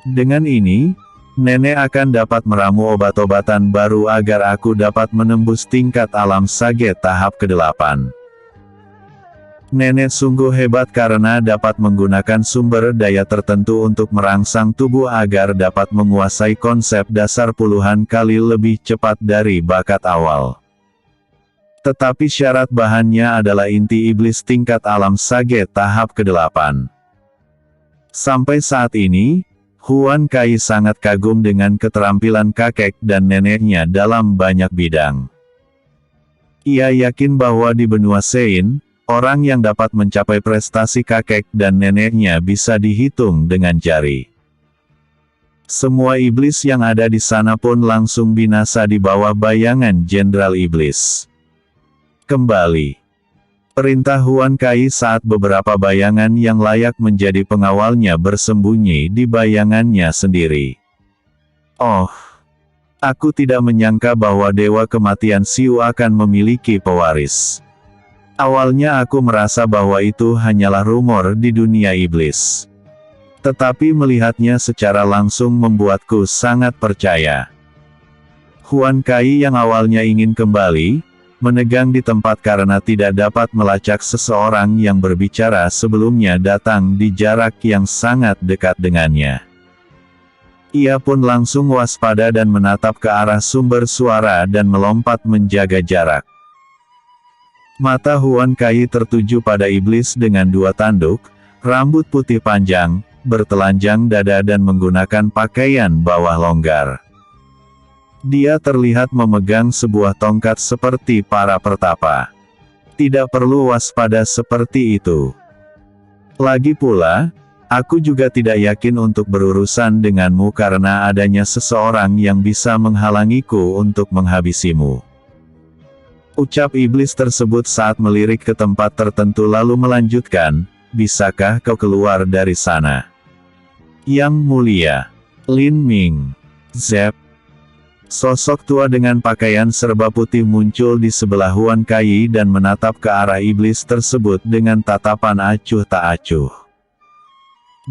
Dengan ini, nenek akan dapat meramu obat-obatan baru agar aku dapat menembus tingkat alam sage tahap ke-8. Nenek sungguh hebat karena dapat menggunakan sumber daya tertentu untuk merangsang tubuh agar dapat menguasai konsep dasar puluhan kali lebih cepat dari bakat awal. Tetapi syarat bahannya adalah inti iblis tingkat alam sage tahap ke-8. Sampai saat ini, Huan Kai sangat kagum dengan keterampilan kakek dan neneknya dalam banyak bidang. Ia yakin bahwa di benua Sein, orang yang dapat mencapai prestasi kakek dan neneknya bisa dihitung dengan jari. Semua iblis yang ada di sana pun langsung binasa di bawah bayangan Jenderal Iblis. Kembali. Perintah Huan Kai saat beberapa bayangan yang layak menjadi pengawalnya bersembunyi di bayangannya sendiri. Oh, aku tidak menyangka bahwa Dewa Kematian Siu akan memiliki pewaris. Awalnya aku merasa bahwa itu hanyalah rumor di dunia iblis. Tetapi melihatnya secara langsung membuatku sangat percaya. Huan Kai yang awalnya ingin kembali, menegang di tempat karena tidak dapat melacak seseorang yang berbicara sebelumnya datang di jarak yang sangat dekat dengannya. Ia pun langsung waspada dan menatap ke arah sumber suara dan melompat menjaga jarak. Mata Huan Kai tertuju pada iblis dengan dua tanduk, rambut putih panjang, bertelanjang dada dan menggunakan pakaian bawah longgar. Dia terlihat memegang sebuah tongkat seperti para pertapa. Tidak perlu waspada seperti itu. Lagi pula, aku juga tidak yakin untuk berurusan denganmu karena adanya seseorang yang bisa menghalangiku untuk menghabisimu. Ucap iblis tersebut saat melirik ke tempat tertentu lalu melanjutkan, bisakah kau keluar dari sana? Yang mulia, Lin Ming. Zep. Sosok tua dengan pakaian serba putih muncul di sebelah Huan Kai dan menatap ke arah iblis tersebut dengan tatapan acuh tak acuh.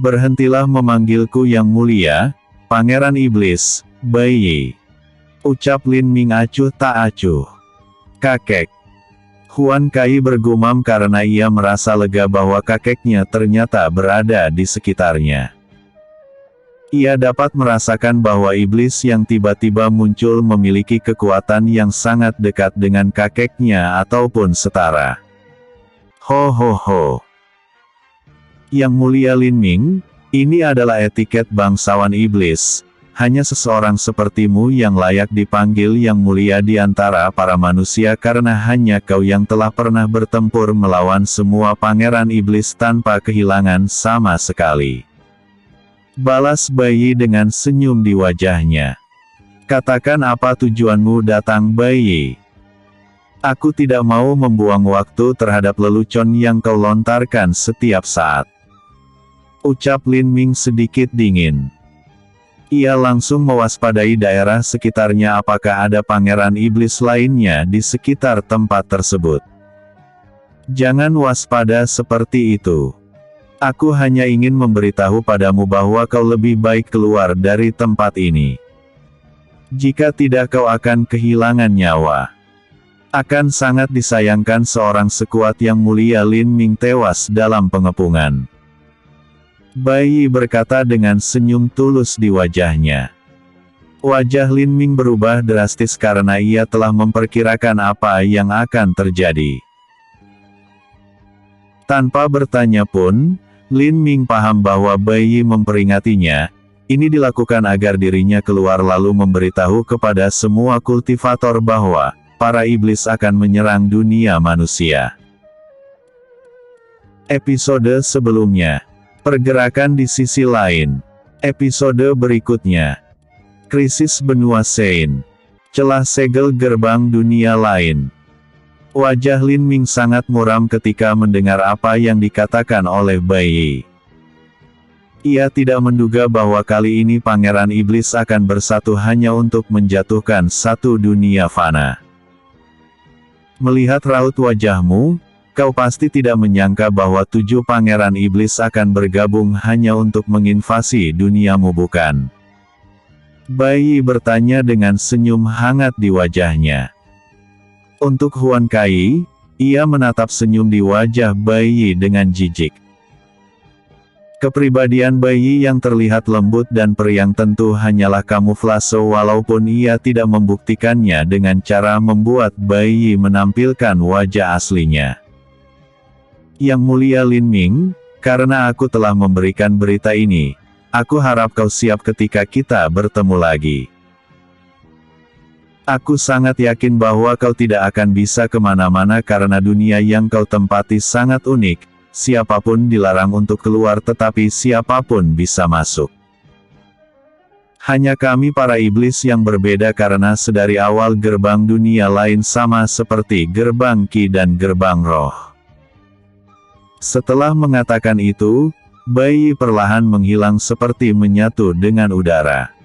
Berhentilah memanggilku yang mulia, Pangeran Iblis, Bai Yi. Ucap Lin Ming acuh tak acuh. Kakek. Huan Kai bergumam karena ia merasa lega bahwa kakeknya ternyata berada di sekitarnya. Ia dapat merasakan bahwa iblis yang tiba-tiba muncul memiliki kekuatan yang sangat dekat dengan kakeknya ataupun setara. Ho ho ho. Yang mulia Lin Ming, ini adalah etiket bangsawan iblis. Hanya seseorang sepertimu yang layak dipanggil yang mulia di antara para manusia karena hanya kau yang telah pernah bertempur melawan semua pangeran iblis tanpa kehilangan sama sekali. Balas Bai Yi dengan senyum di wajahnya. Katakan apa tujuanmu datang Bai Yi? Aku tidak mau membuang waktu terhadap lelucon yang kau lontarkan setiap saat. Ucap Lin Ming sedikit dingin. Ia langsung mewaspadai daerah sekitarnya apakah ada pangeran iblis lainnya di sekitar tempat tersebut. Jangan waspada seperti itu. Aku hanya ingin memberitahu padamu bahwa kau lebih baik keluar dari tempat ini. Jika tidak kau akan kehilangan nyawa. Akan sangat disayangkan seorang sekuat yang mulia Lin Ming tewas dalam pengepungan. Bai Yi berkata dengan senyum tulus di wajahnya. Wajah Lin Ming berubah drastis karena ia telah memperkirakan apa yang akan terjadi. Tanpa bertanya pun, Lin Ming paham bahwa Bai Yi memperingatinya. Ini dilakukan agar dirinya keluar lalu memberitahu kepada semua kultivator bahwa para iblis akan menyerang dunia manusia. Episode sebelumnya. Pergerakan di sisi lain. Episode berikutnya. Krisis benua Sein. Celah segel gerbang dunia lain. Wajah Lin Ming sangat muram ketika mendengar apa yang dikatakan oleh Bai Yi. Ia tidak menduga bahwa kali ini Pangeran Iblis akan bersatu hanya untuk menjatuhkan satu dunia fana. Melihat raut wajahmu, kau pasti tidak menyangka bahwa 7 Pangeran Iblis akan bergabung hanya untuk menginvasi duniamu, bukan? Bai Yi bertanya dengan senyum hangat di wajahnya. Untuk Huan Kai, ia menatap senyum di wajah Bai Yi dengan jijik. Kepribadian Bai Yi yang terlihat lembut dan periang tentu hanyalah kamuflase walaupun ia tidak membuktikannya dengan cara membuat Bai Yi menampilkan wajah aslinya. Yang mulia Lin Ming, karena aku telah memberikan berita ini, aku harap kau siap ketika kita bertemu lagi. Aku sangat yakin bahwa kau tidak akan bisa kemana-mana karena dunia yang kau tempati sangat unik. Siapapun dilarang untuk keluar tetapi siapapun bisa masuk. Hanya kami para iblis yang berbeda karena sedari awal gerbang dunia lain sama seperti gerbang Ki dan gerbang roh. Setelah mengatakan itu, Bai Yi perlahan menghilang seperti menyatu dengan udara.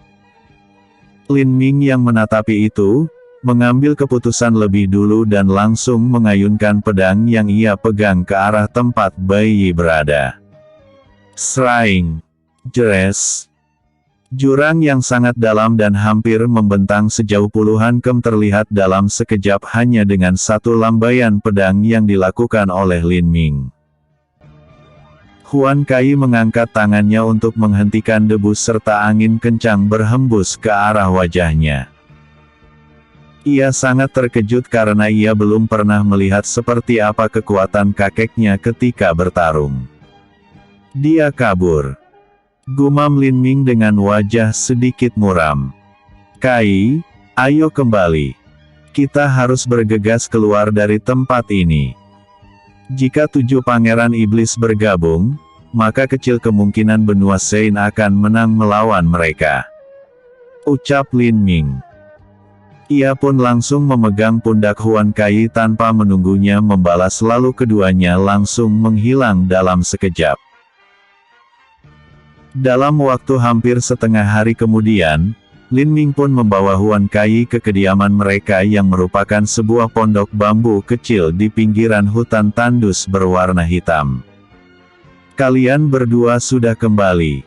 Lin Ming yang menatapi itu, mengambil keputusan lebih dulu dan langsung mengayunkan pedang yang ia pegang ke arah tempat Bai Yi berada. Sraing! Jeres! Jurang yang sangat dalam dan hampir membentang sejauh puluhan kem terlihat dalam sekejap hanya dengan satu lambaian pedang yang dilakukan oleh Lin Ming. Huan Kai mengangkat tangannya untuk menghentikan debu serta angin kencang berhembus ke arah wajahnya. Ia sangat terkejut karena ia belum pernah melihat seperti apa kekuatan kakeknya ketika bertarung. Dia kabur. Gumam Lin Ming dengan wajah sedikit muram. Kai, ayo kembali. Kita harus bergegas keluar dari tempat ini. Jika 7 pangeran iblis bergabung, maka kecil kemungkinan benua Sein akan menang melawan mereka. Ucap Lin Ming. Ia pun langsung memegang pundak Huan Kai tanpa menunggunya membalas lalu keduanya langsung menghilang dalam sekejap. Dalam waktu hampir setengah hari kemudian, Lin Ming pun membawa Huan Kai ke kediaman mereka yang merupakan sebuah pondok bambu kecil di pinggiran hutan tandus berwarna hitam. Kalian berdua sudah kembali.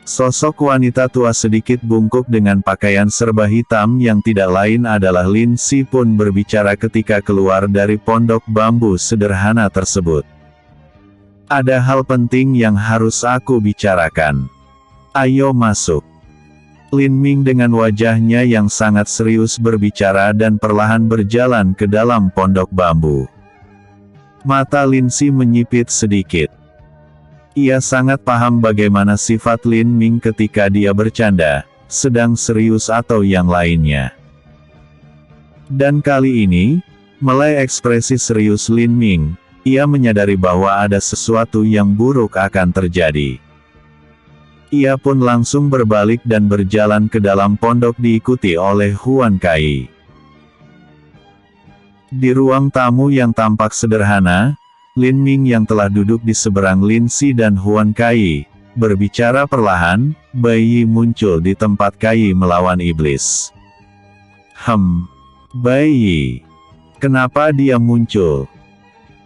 Sosok wanita tua sedikit bungkuk dengan pakaian serba hitam yang tidak lain adalah Lin Si pun berbicara ketika keluar dari pondok bambu sederhana tersebut. Ada hal penting yang harus aku bicarakan. Ayo masuk. Lin Ming dengan wajahnya yang sangat serius berbicara dan perlahan berjalan ke dalam pondok bambu. Mata Lin Si menyipit sedikit. Ia sangat paham bagaimana sifat Lin Ming ketika dia bercanda, sedang serius atau yang lainnya. Dan kali ini, mulai ekspresi serius Lin Ming, ia menyadari bahwa ada sesuatu yang buruk akan terjadi. Ia pun langsung berbalik dan berjalan ke dalam pondok diikuti oleh Huan Kai. Di ruang tamu yang tampak sederhana, Lin Ming yang telah duduk di seberang Lin Si dan Huan Kai, berbicara perlahan, Bai Yi muncul di tempat Kai melawan iblis. Bai Yi. Kenapa dia muncul?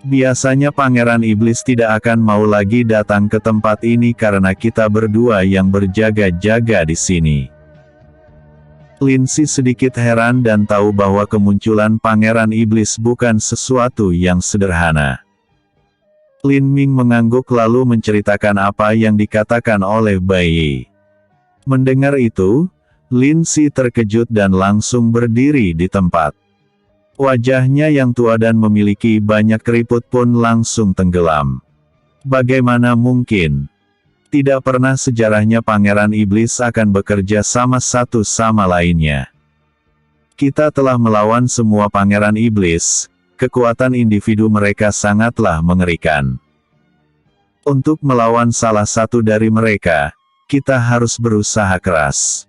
Biasanya Pangeran Iblis tidak akan mau lagi datang ke tempat ini karena kita berdua yang berjaga-jaga di sini. Lin Si sedikit heran dan tahu bahwa kemunculan Pangeran Iblis bukan sesuatu yang sederhana. Lin Ming mengangguk lalu menceritakan apa yang dikatakan oleh Bai Yi. Mendengar itu, Lin Si terkejut dan langsung berdiri di tempat. Wajahnya yang tua dan memiliki banyak keriput pun langsung tenggelam. Bagaimana mungkin? Tidak pernah sejarahnya Pangeran Iblis akan bekerja sama satu sama lainnya. Kita telah melawan semua Pangeran Iblis, kekuatan individu mereka sangatlah mengerikan. Untuk melawan salah satu dari mereka, kita harus berusaha keras.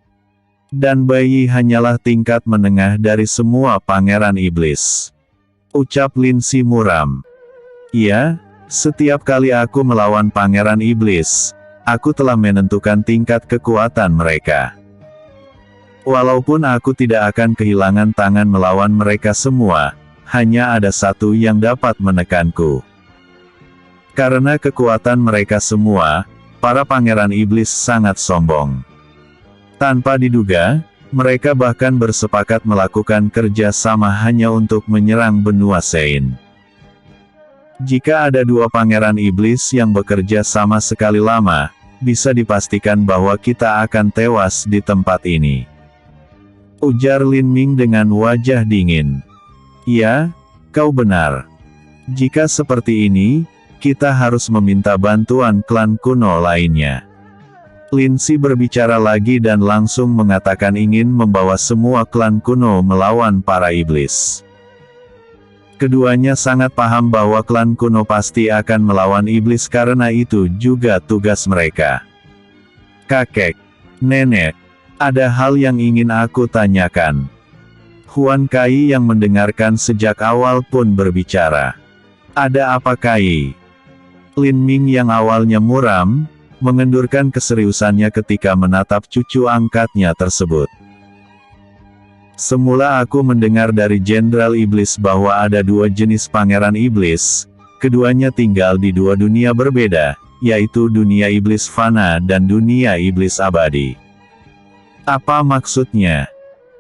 Dan Bai Yi hanyalah tingkat menengah dari semua Pangeran Iblis. Ucap Lin Si muram. Iya, setiap kali aku melawan Pangeran Iblis, aku telah menentukan tingkat kekuatan mereka. Walaupun aku tidak akan kehilangan tangan melawan mereka semua, hanya ada satu yang dapat menekanku. Karena kekuatan mereka semua, para Pangeran Iblis sangat sombong. Tanpa diduga, mereka bahkan bersepakat melakukan kerja sama hanya untuk menyerang benua Sein. Jika ada dua Pangeran Iblis yang bekerja sama sekali lama, bisa dipastikan bahwa kita akan tewas di tempat ini. Ujar Lin Ming dengan wajah dingin. Ya, kau benar. Jika seperti ini, kita harus meminta bantuan klan kuno lainnya. Lin Si berbicara lagi dan langsung mengatakan ingin membawa semua klan kuno melawan para iblis. Keduanya sangat paham bahwa klan kuno pasti akan melawan iblis karena itu juga tugas mereka. Kakek, nenek, ada hal yang ingin aku tanyakan. Huan Kai yang mendengarkan sejak awal pun berbicara. Ada apa Kai? Lin Ming yang awalnya muram, mengendurkan keseriusannya ketika menatap cucu angkatnya tersebut. Semula aku mendengar dari Jenderal Iblis bahwa ada dua jenis Pangeran Iblis, keduanya tinggal di dua dunia berbeda, yaitu dunia Iblis Fana dan dunia Iblis Abadi. Apa maksudnya?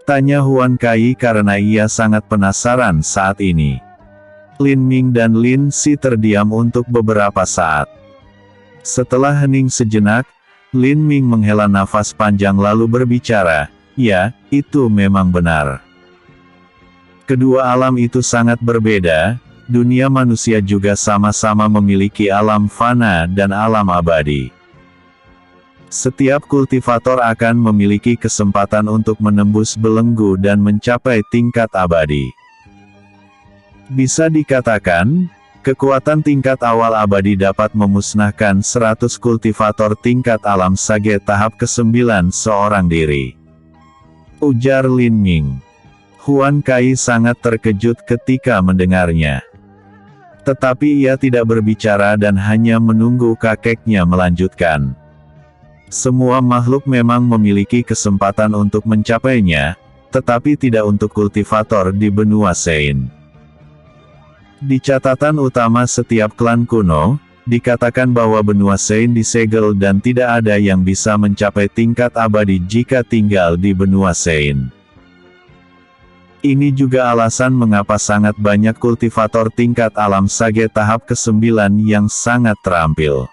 Tanya Huan Kai karena ia sangat penasaran saat ini. Lin Ming dan Lin Si terdiam untuk beberapa saat. Setelah hening sejenak, Lin Ming menghela nafas panjang lalu berbicara, ya, itu memang benar. Kedua alam itu sangat berbeda, dunia manusia juga sama-sama memiliki alam fana dan alam abadi. Setiap kultivator akan memiliki kesempatan untuk menembus belenggu dan mencapai tingkat abadi. Bisa dikatakan, kekuatan tingkat awal abadi dapat memusnahkan 100 kultivator tingkat alam sage tahap ke-9 seorang diri. Ujar Lin Ming. Huan Kai sangat terkejut ketika mendengarnya. Tetapi ia tidak berbicara dan hanya menunggu kakeknya melanjutkan. Semua makhluk memang memiliki kesempatan untuk mencapainya, tetapi tidak untuk kultivator di benua Sein. Di catatan utama setiap klan kuno, dikatakan bahwa benua Sein disegel dan tidak ada yang bisa mencapai tingkat abadi jika tinggal di benua Sein. Ini juga alasan mengapa sangat banyak kultivator tingkat alam sage tahap ke-9 yang sangat terampil.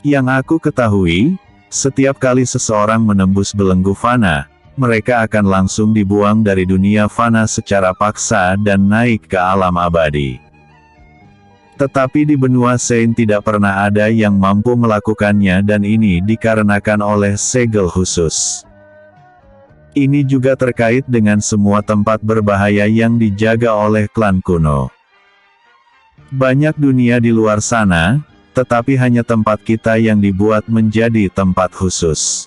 Yang aku ketahui, setiap kali seseorang menembus belenggu fana, mereka akan langsung dibuang dari dunia fana secara paksa dan naik ke alam abadi. Tetapi di benua Sein tidak pernah ada yang mampu melakukannya dan ini dikarenakan oleh segel khusus. Ini juga terkait dengan semua tempat berbahaya yang dijaga oleh klan kuno. Banyak dunia di luar sana, tetapi hanya tempat kita yang dibuat menjadi tempat khusus.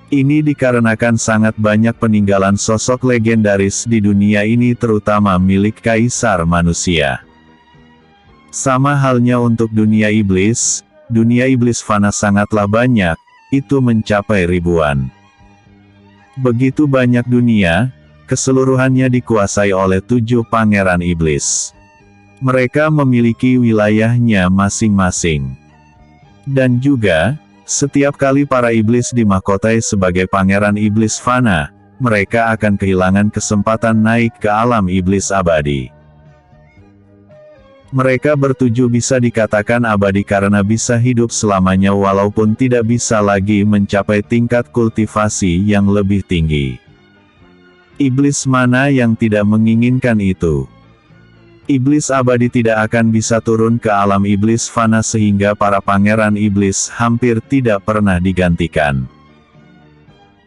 Ini dikarenakan sangat banyak peninggalan sosok legendaris di dunia ini terutama milik kaisar manusia. Sama halnya untuk dunia iblis fana sangatlah banyak, itu mencapai ribuan. Begitu banyak dunia, keseluruhannya dikuasai oleh 7 pangeran iblis. Mereka memiliki wilayahnya masing-masing. Dan juga, Setiap kali para iblis dimahkotai sebagai pangeran iblis fana, mereka akan kehilangan kesempatan naik ke alam iblis abadi. Mereka bertujuh bisa dikatakan abadi karena bisa hidup selamanya walaupun tidak bisa lagi mencapai tingkat kultivasi yang lebih tinggi. Iblis mana yang tidak menginginkan itu? Iblis abadi tidak akan bisa turun ke alam iblis fana sehingga para pangeran iblis hampir tidak pernah digantikan.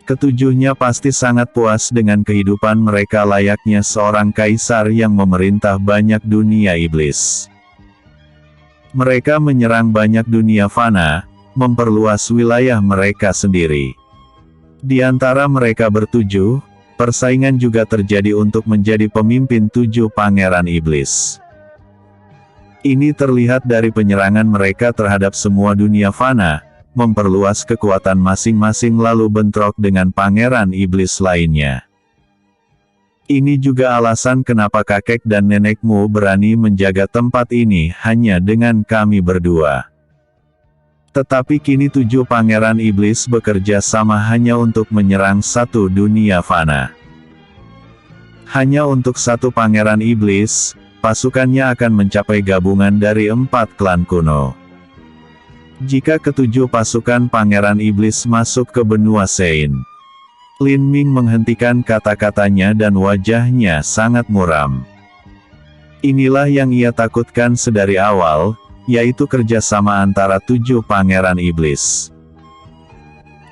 Ketujuhnya pasti sangat puas dengan kehidupan mereka layaknya seorang kaisar yang memerintah banyak dunia iblis. Mereka menyerang banyak dunia fana, memperluas wilayah mereka sendiri. Di antara mereka bertujuh, persaingan juga terjadi untuk menjadi pemimpin 7 pangeran iblis. Ini terlihat dari penyerangan mereka terhadap semua dunia fana, memperluas kekuatan masing-masing lalu bentrok dengan pangeran iblis lainnya. Ini juga alasan kenapa kakek dan nenekmu berani menjaga tempat ini hanya dengan kami berdua. Tetapi kini 7 pangeran iblis bekerja sama hanya untuk menyerang satu dunia fana. Hanya untuk satu pangeran iblis, pasukannya akan mencapai gabungan dari 4 klan kuno. Jika ketujuh pasukan pangeran iblis masuk ke benua Sein, Lin Ming menghentikan kata-katanya dan wajahnya sangat muram. Inilah yang ia takutkan sedari awal, yaitu kerjasama antara 7 pangeran iblis.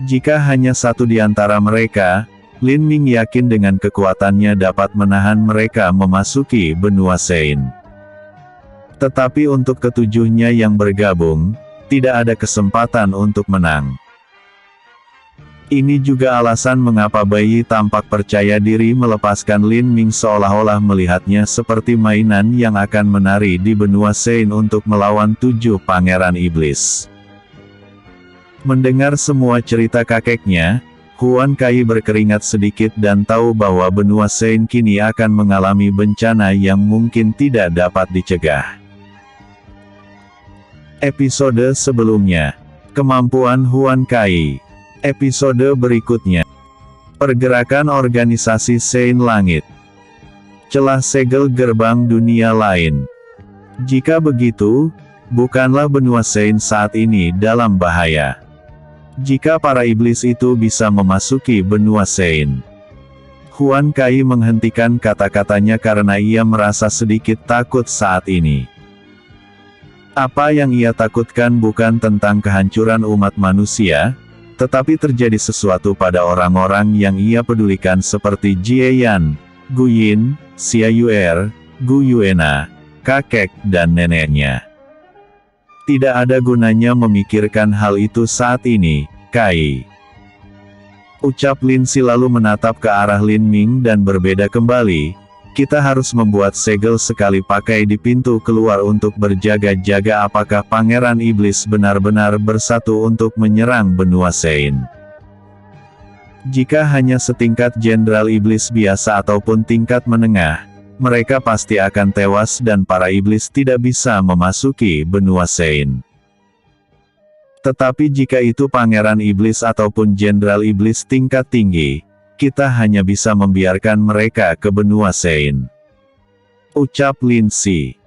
Jika hanya satu di antara mereka, Lin Ming yakin dengan kekuatannya dapat menahan mereka memasuki benua Sein. Tetapi untuk ketujuhnya yang bergabung, tidak ada kesempatan untuk menang. Ini juga alasan mengapa bayi tampak percaya diri melepaskan Lin Ming seolah-olah melihatnya seperti mainan yang akan menari di benua Sein untuk melawan 7 pangeran iblis. Mendengar semua cerita kakeknya, Huan Kai berkeringat sedikit dan tahu bahwa benua Sein kini akan mengalami bencana yang mungkin tidak dapat dicegah. Episode sebelumnya, kemampuan Huan Kai. Episode berikutnya, pergerakan organisasi Sein Langit. Celah segel gerbang dunia lain. Jika begitu, bukanlah benua Sein saat ini dalam bahaya. Jika para iblis itu bisa memasuki benua Sein. Huan Kai menghentikan kata-katanya karena ia merasa sedikit takut saat ini. Apa yang ia takutkan bukan tentang kehancuran umat manusia, tetapi terjadi sesuatu pada orang-orang yang ia pedulikan seperti Jie Yan, Gu Yin, Xia Yuer, Gu Yuena, kakek dan neneknya. Tidak ada gunanya memikirkan hal itu saat ini, Kai. Ucap Lin Si lalu menatap ke arah Lin Ming dan berbeda kembali. Kita harus membuat segel sekali pakai di pintu keluar untuk berjaga-jaga apakah pangeran iblis benar-benar bersatu untuk menyerang benua Sein. Jika hanya setingkat jenderal iblis biasa ataupun tingkat menengah, mereka pasti akan tewas dan para iblis tidak bisa memasuki benua Sein. Tetapi jika itu pangeran iblis ataupun jenderal iblis tingkat tinggi, kita hanya bisa membiarkan mereka ke benua Sein. Ucap Lin Si.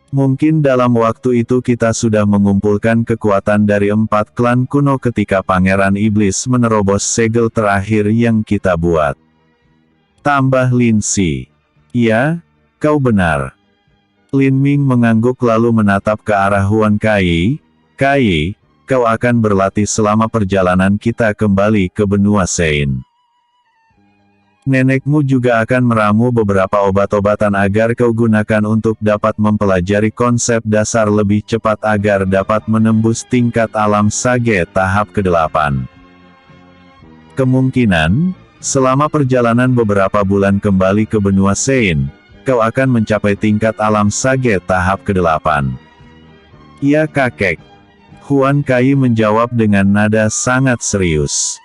Mungkin dalam waktu itu kita sudah mengumpulkan kekuatan dari 4 klan kuno ketika pangeran iblis menerobos segel terakhir yang kita buat. Tambah Lin Si. Ya, kau benar. Lin Ming mengangguk lalu menatap ke arah Huan Kai. Kai, kau akan berlatih selama perjalanan kita kembali ke benua Sein. Nenekmu juga akan meramu beberapa obat-obatan agar kau gunakan untuk dapat mempelajari konsep dasar lebih cepat agar dapat menembus tingkat alam sage tahap ke-8. Kemungkinan, selama perjalanan beberapa bulan kembali ke benua Sein, kau akan mencapai tingkat alam sage tahap ke-8. Ya kakek. Huan Kai menjawab dengan nada sangat serius.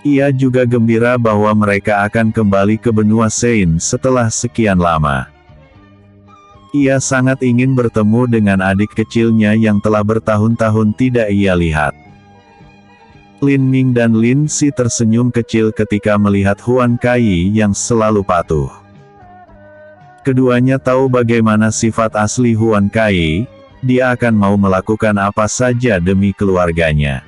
Ia juga gembira bahwa mereka akan kembali ke benua Sein setelah sekian lama. Ia sangat ingin bertemu dengan adik kecilnya yang telah bertahun-tahun tidak ia lihat. Lin Ming dan Lin Si tersenyum kecil ketika melihat Huan Kai yang selalu patuh. Keduanya tahu bagaimana sifat asli Huan Kai, dia akan mau melakukan apa saja demi keluarganya.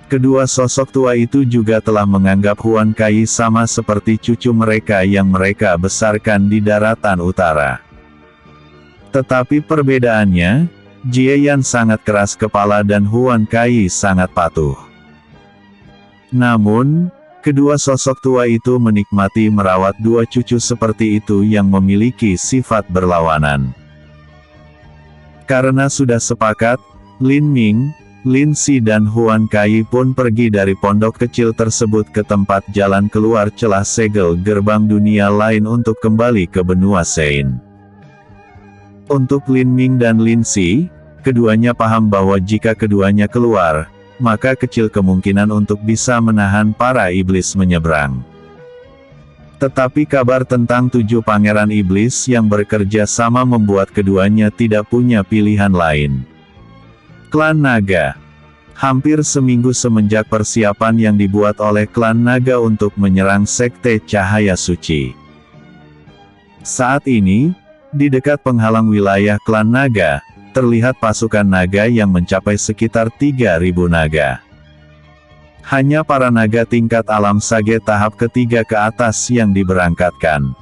Kedua sosok tua itu juga telah menganggap Huan Kai sama seperti cucu mereka yang mereka besarkan di daratan utara. Tetapi perbedaannya, Jie Yan sangat keras kepala dan Huan Kai sangat patuh. Namun, kedua sosok tua itu menikmati merawat dua cucu seperti itu yang memiliki sifat berlawanan. Karena sudah sepakat, Lin Ming, Lin Si dan Huan Kai pun pergi dari pondok kecil tersebut ke tempat jalan keluar celah segel gerbang dunia lain untuk kembali ke benua Sein. Untuk Lin Ming dan Lin Si, keduanya paham bahwa jika keduanya keluar, maka kecil kemungkinan untuk bisa menahan para iblis menyeberang. Tetapi kabar tentang 7 pangeran iblis yang bekerja sama membuat keduanya tidak punya pilihan lain. Klan Naga. Hampir seminggu semenjak persiapan yang dibuat oleh klan Naga untuk menyerang Sekte Cahaya Suci. Saat ini, di dekat penghalang wilayah klan Naga, terlihat pasukan naga yang mencapai sekitar 3.000 naga. Hanya para naga tingkat alam sage tahap ketiga ke atas yang diberangkatkan.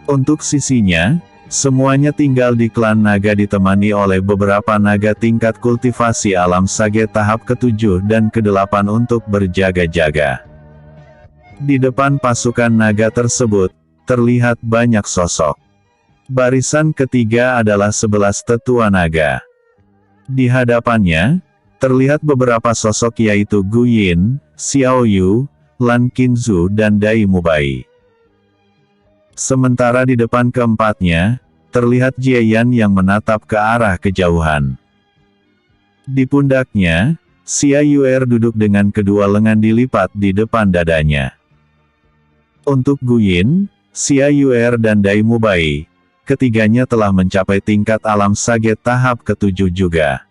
Untuk sisinya, semuanya tinggal di klan naga ditemani oleh beberapa naga tingkat kultivasi alam sage tahap ke-7 dan ke-8 untuk berjaga-jaga. Di depan pasukan naga tersebut, terlihat banyak sosok. Barisan ketiga adalah 11 tetua naga. Di hadapannya, terlihat beberapa sosok yaitu Gu Yin, Xiao Yu, Lan Qinzu dan Dai Mubai. Sementara di depan keempatnya, terlihat Jie Yan yang menatap ke arah kejauhan. Di pundaknya, Xia Yuer duduk dengan kedua lengan dilipat di depan dadanya. Untuk Gu Yin, Xia Yuer dan Dai Mubai, ketiganya telah mencapai tingkat alam sage tahap ke-7 juga.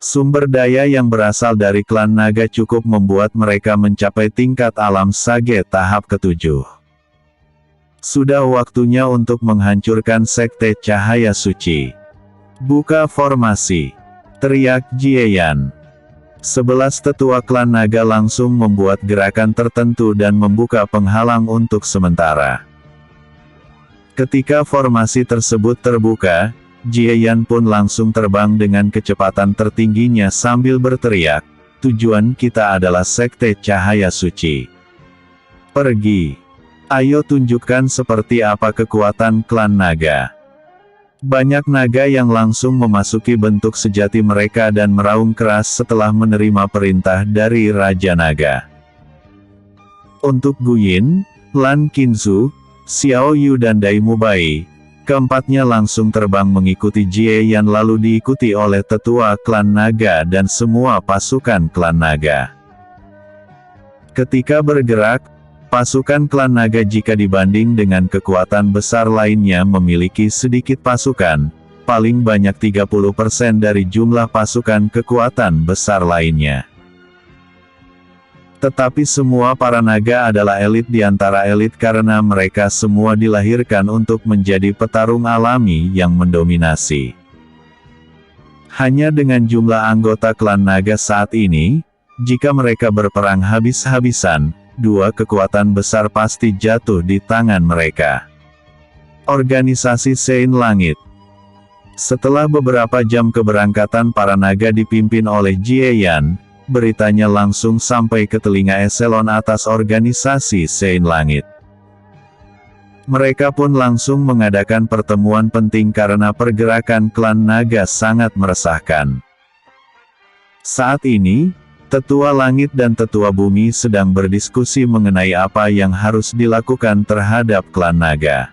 Sumber daya yang berasal dari klan naga cukup membuat mereka mencapai tingkat alam sage tahap ke-7. Sudah waktunya untuk menghancurkan Sekte Cahaya Suci. Buka formasi, teriak Jie Yan. 11 tetua klan naga langsung membuat gerakan tertentu dan membuka penghalang untuk sementara. Ketika formasi tersebut terbuka, Jie Yan pun langsung terbang dengan kecepatan tertingginya sambil berteriak, "Tujuan kita adalah Sekte Cahaya Suci. Pergi. Ayo tunjukkan seperti apa kekuatan klan naga." Banyak naga yang langsung memasuki bentuk sejati mereka dan meraung keras setelah menerima perintah dari Raja Naga. Untuk Gu Yin, Lan Qinzu, Xiao Yu dan Dai Mubai, keempatnya langsung terbang mengikuti Jie Yan lalu diikuti oleh tetua klan naga dan semua pasukan klan naga. Ketika bergerak, pasukan klan naga jika dibanding dengan kekuatan besar lainnya memiliki sedikit pasukan, paling banyak 30% dari jumlah pasukan kekuatan besar lainnya. Tetapi semua para naga adalah elit di antara elit karena mereka semua dilahirkan untuk menjadi petarung alami yang mendominasi. Hanya dengan jumlah anggota klan naga saat ini, jika mereka berperang habis-habisan, 2 kekuatan besar pasti jatuh di tangan mereka. Organisasi Sein Langit. Setelah beberapa jam keberangkatan para naga dipimpin oleh Jie Yan, beritanya langsung sampai ke telinga eselon atas organisasi Sein Langit. Mereka pun langsung mengadakan pertemuan penting karena pergerakan klan naga sangat meresahkan. Saat ini, Tetua Langit dan Tetua Bumi sedang berdiskusi mengenai apa yang harus dilakukan terhadap klan naga.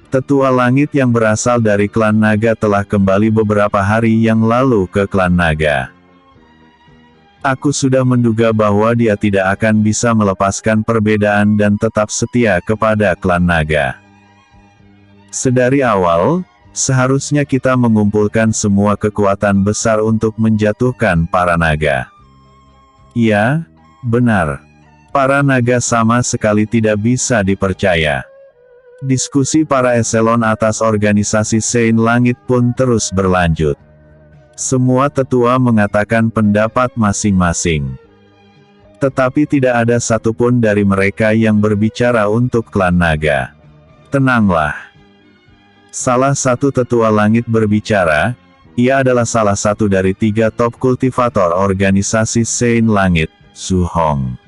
Tetua Langit yang berasal dari klan naga telah kembali beberapa hari yang lalu ke klan naga. Aku sudah menduga bahwa dia tidak akan bisa melepaskan perbedaan dan tetap setia kepada klan naga. Sedari awal, seharusnya kita mengumpulkan semua kekuatan besar untuk menjatuhkan para naga. Ya, benar. Para naga sama sekali tidak bisa dipercaya. Diskusi para eselon atas organisasi Sein Langit pun terus berlanjut. Semua tetua mengatakan pendapat masing-masing. Tetapi tidak ada satupun dari mereka yang berbicara untuk klan naga. Tenanglah. Salah satu tetua langit berbicara, ia adalah salah satu dari 3 top kultivator organisasi Sein Langit, Su Hong.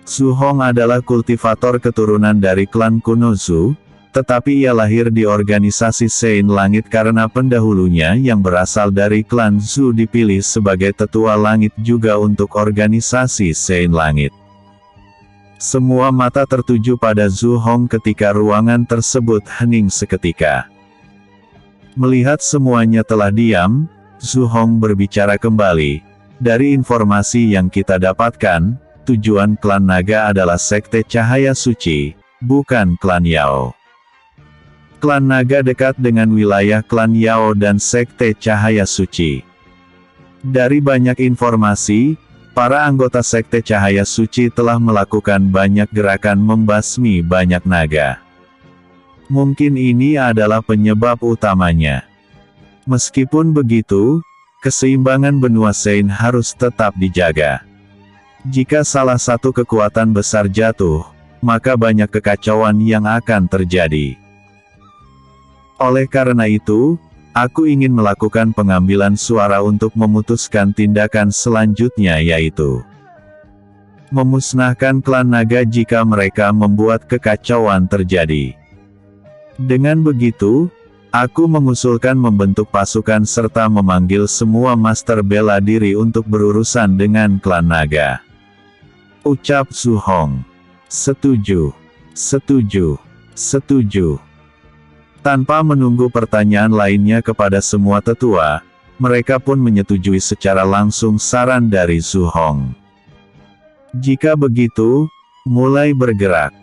Su Hong adalah kultivator keturunan dari klan kuno Zhu, tetapi ia lahir di organisasi Sein Langit karena pendahulunya yang berasal dari klan Zhu dipilih sebagai tetua langit juga untuk organisasi Sein Langit. Semua mata tertuju pada Su Hong ketika ruangan tersebut hening seketika. Melihat semuanya telah diam, Su Hong berbicara kembali. Dari informasi yang kita dapatkan, tujuan klan naga adalah sekte cahaya suci, bukan klan Yao. Klan naga dekat dengan wilayah klan Yao dan sekte cahaya suci. Dari banyak informasi, para anggota sekte cahaya suci telah melakukan banyak gerakan membasmi banyak naga. Mungkin ini adalah penyebab utamanya. Meskipun begitu, keseimbangan benua Sein harus tetap dijaga. Jika salah satu kekuatan besar jatuh, maka banyak kekacauan yang akan terjadi. Oleh karena itu, aku ingin melakukan pengambilan suara untuk memutuskan tindakan selanjutnya, yaitu memusnahkan klan naga jika mereka membuat kekacauan terjadi. Dengan begitu, aku mengusulkan membentuk pasukan serta memanggil semua master bela diri untuk berurusan dengan klan naga. Ucap Su Hong. Setuju. Setuju. Setuju. Tanpa menunggu pertanyaan lainnya kepada semua tetua, mereka pun menyetujui secara langsung saran dari Su Hong. Jika begitu, mulai bergerak.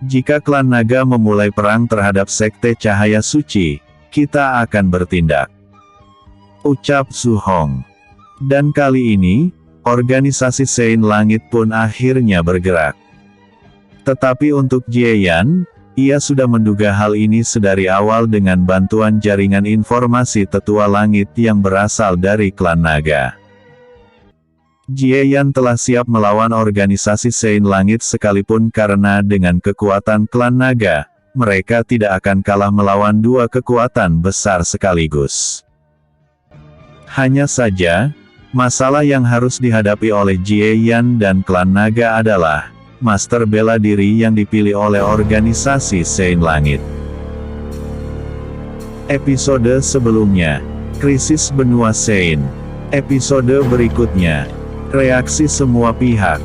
Jika klan naga memulai perang terhadap sekte cahaya suci, kita akan bertindak. Ucap Su Hong. Dan kali ini, organisasi Sein Langit pun akhirnya bergerak. Tetapi untuk Jie Yan, ia sudah menduga hal ini sedari awal dengan bantuan jaringan informasi tetua langit yang berasal dari klan naga. Jie Yan telah siap melawan organisasi Sein Langit sekalipun karena dengan kekuatan klan naga, mereka tidak akan kalah melawan 2 kekuatan besar sekaligus. Hanya saja, masalah yang harus dihadapi oleh Jie Yan dan klan naga adalah master bela diri yang dipilih oleh organisasi Sein Langit. Episode sebelumnya, Krisis Benua Sein. Episode berikutnya, reaksi semua pihak.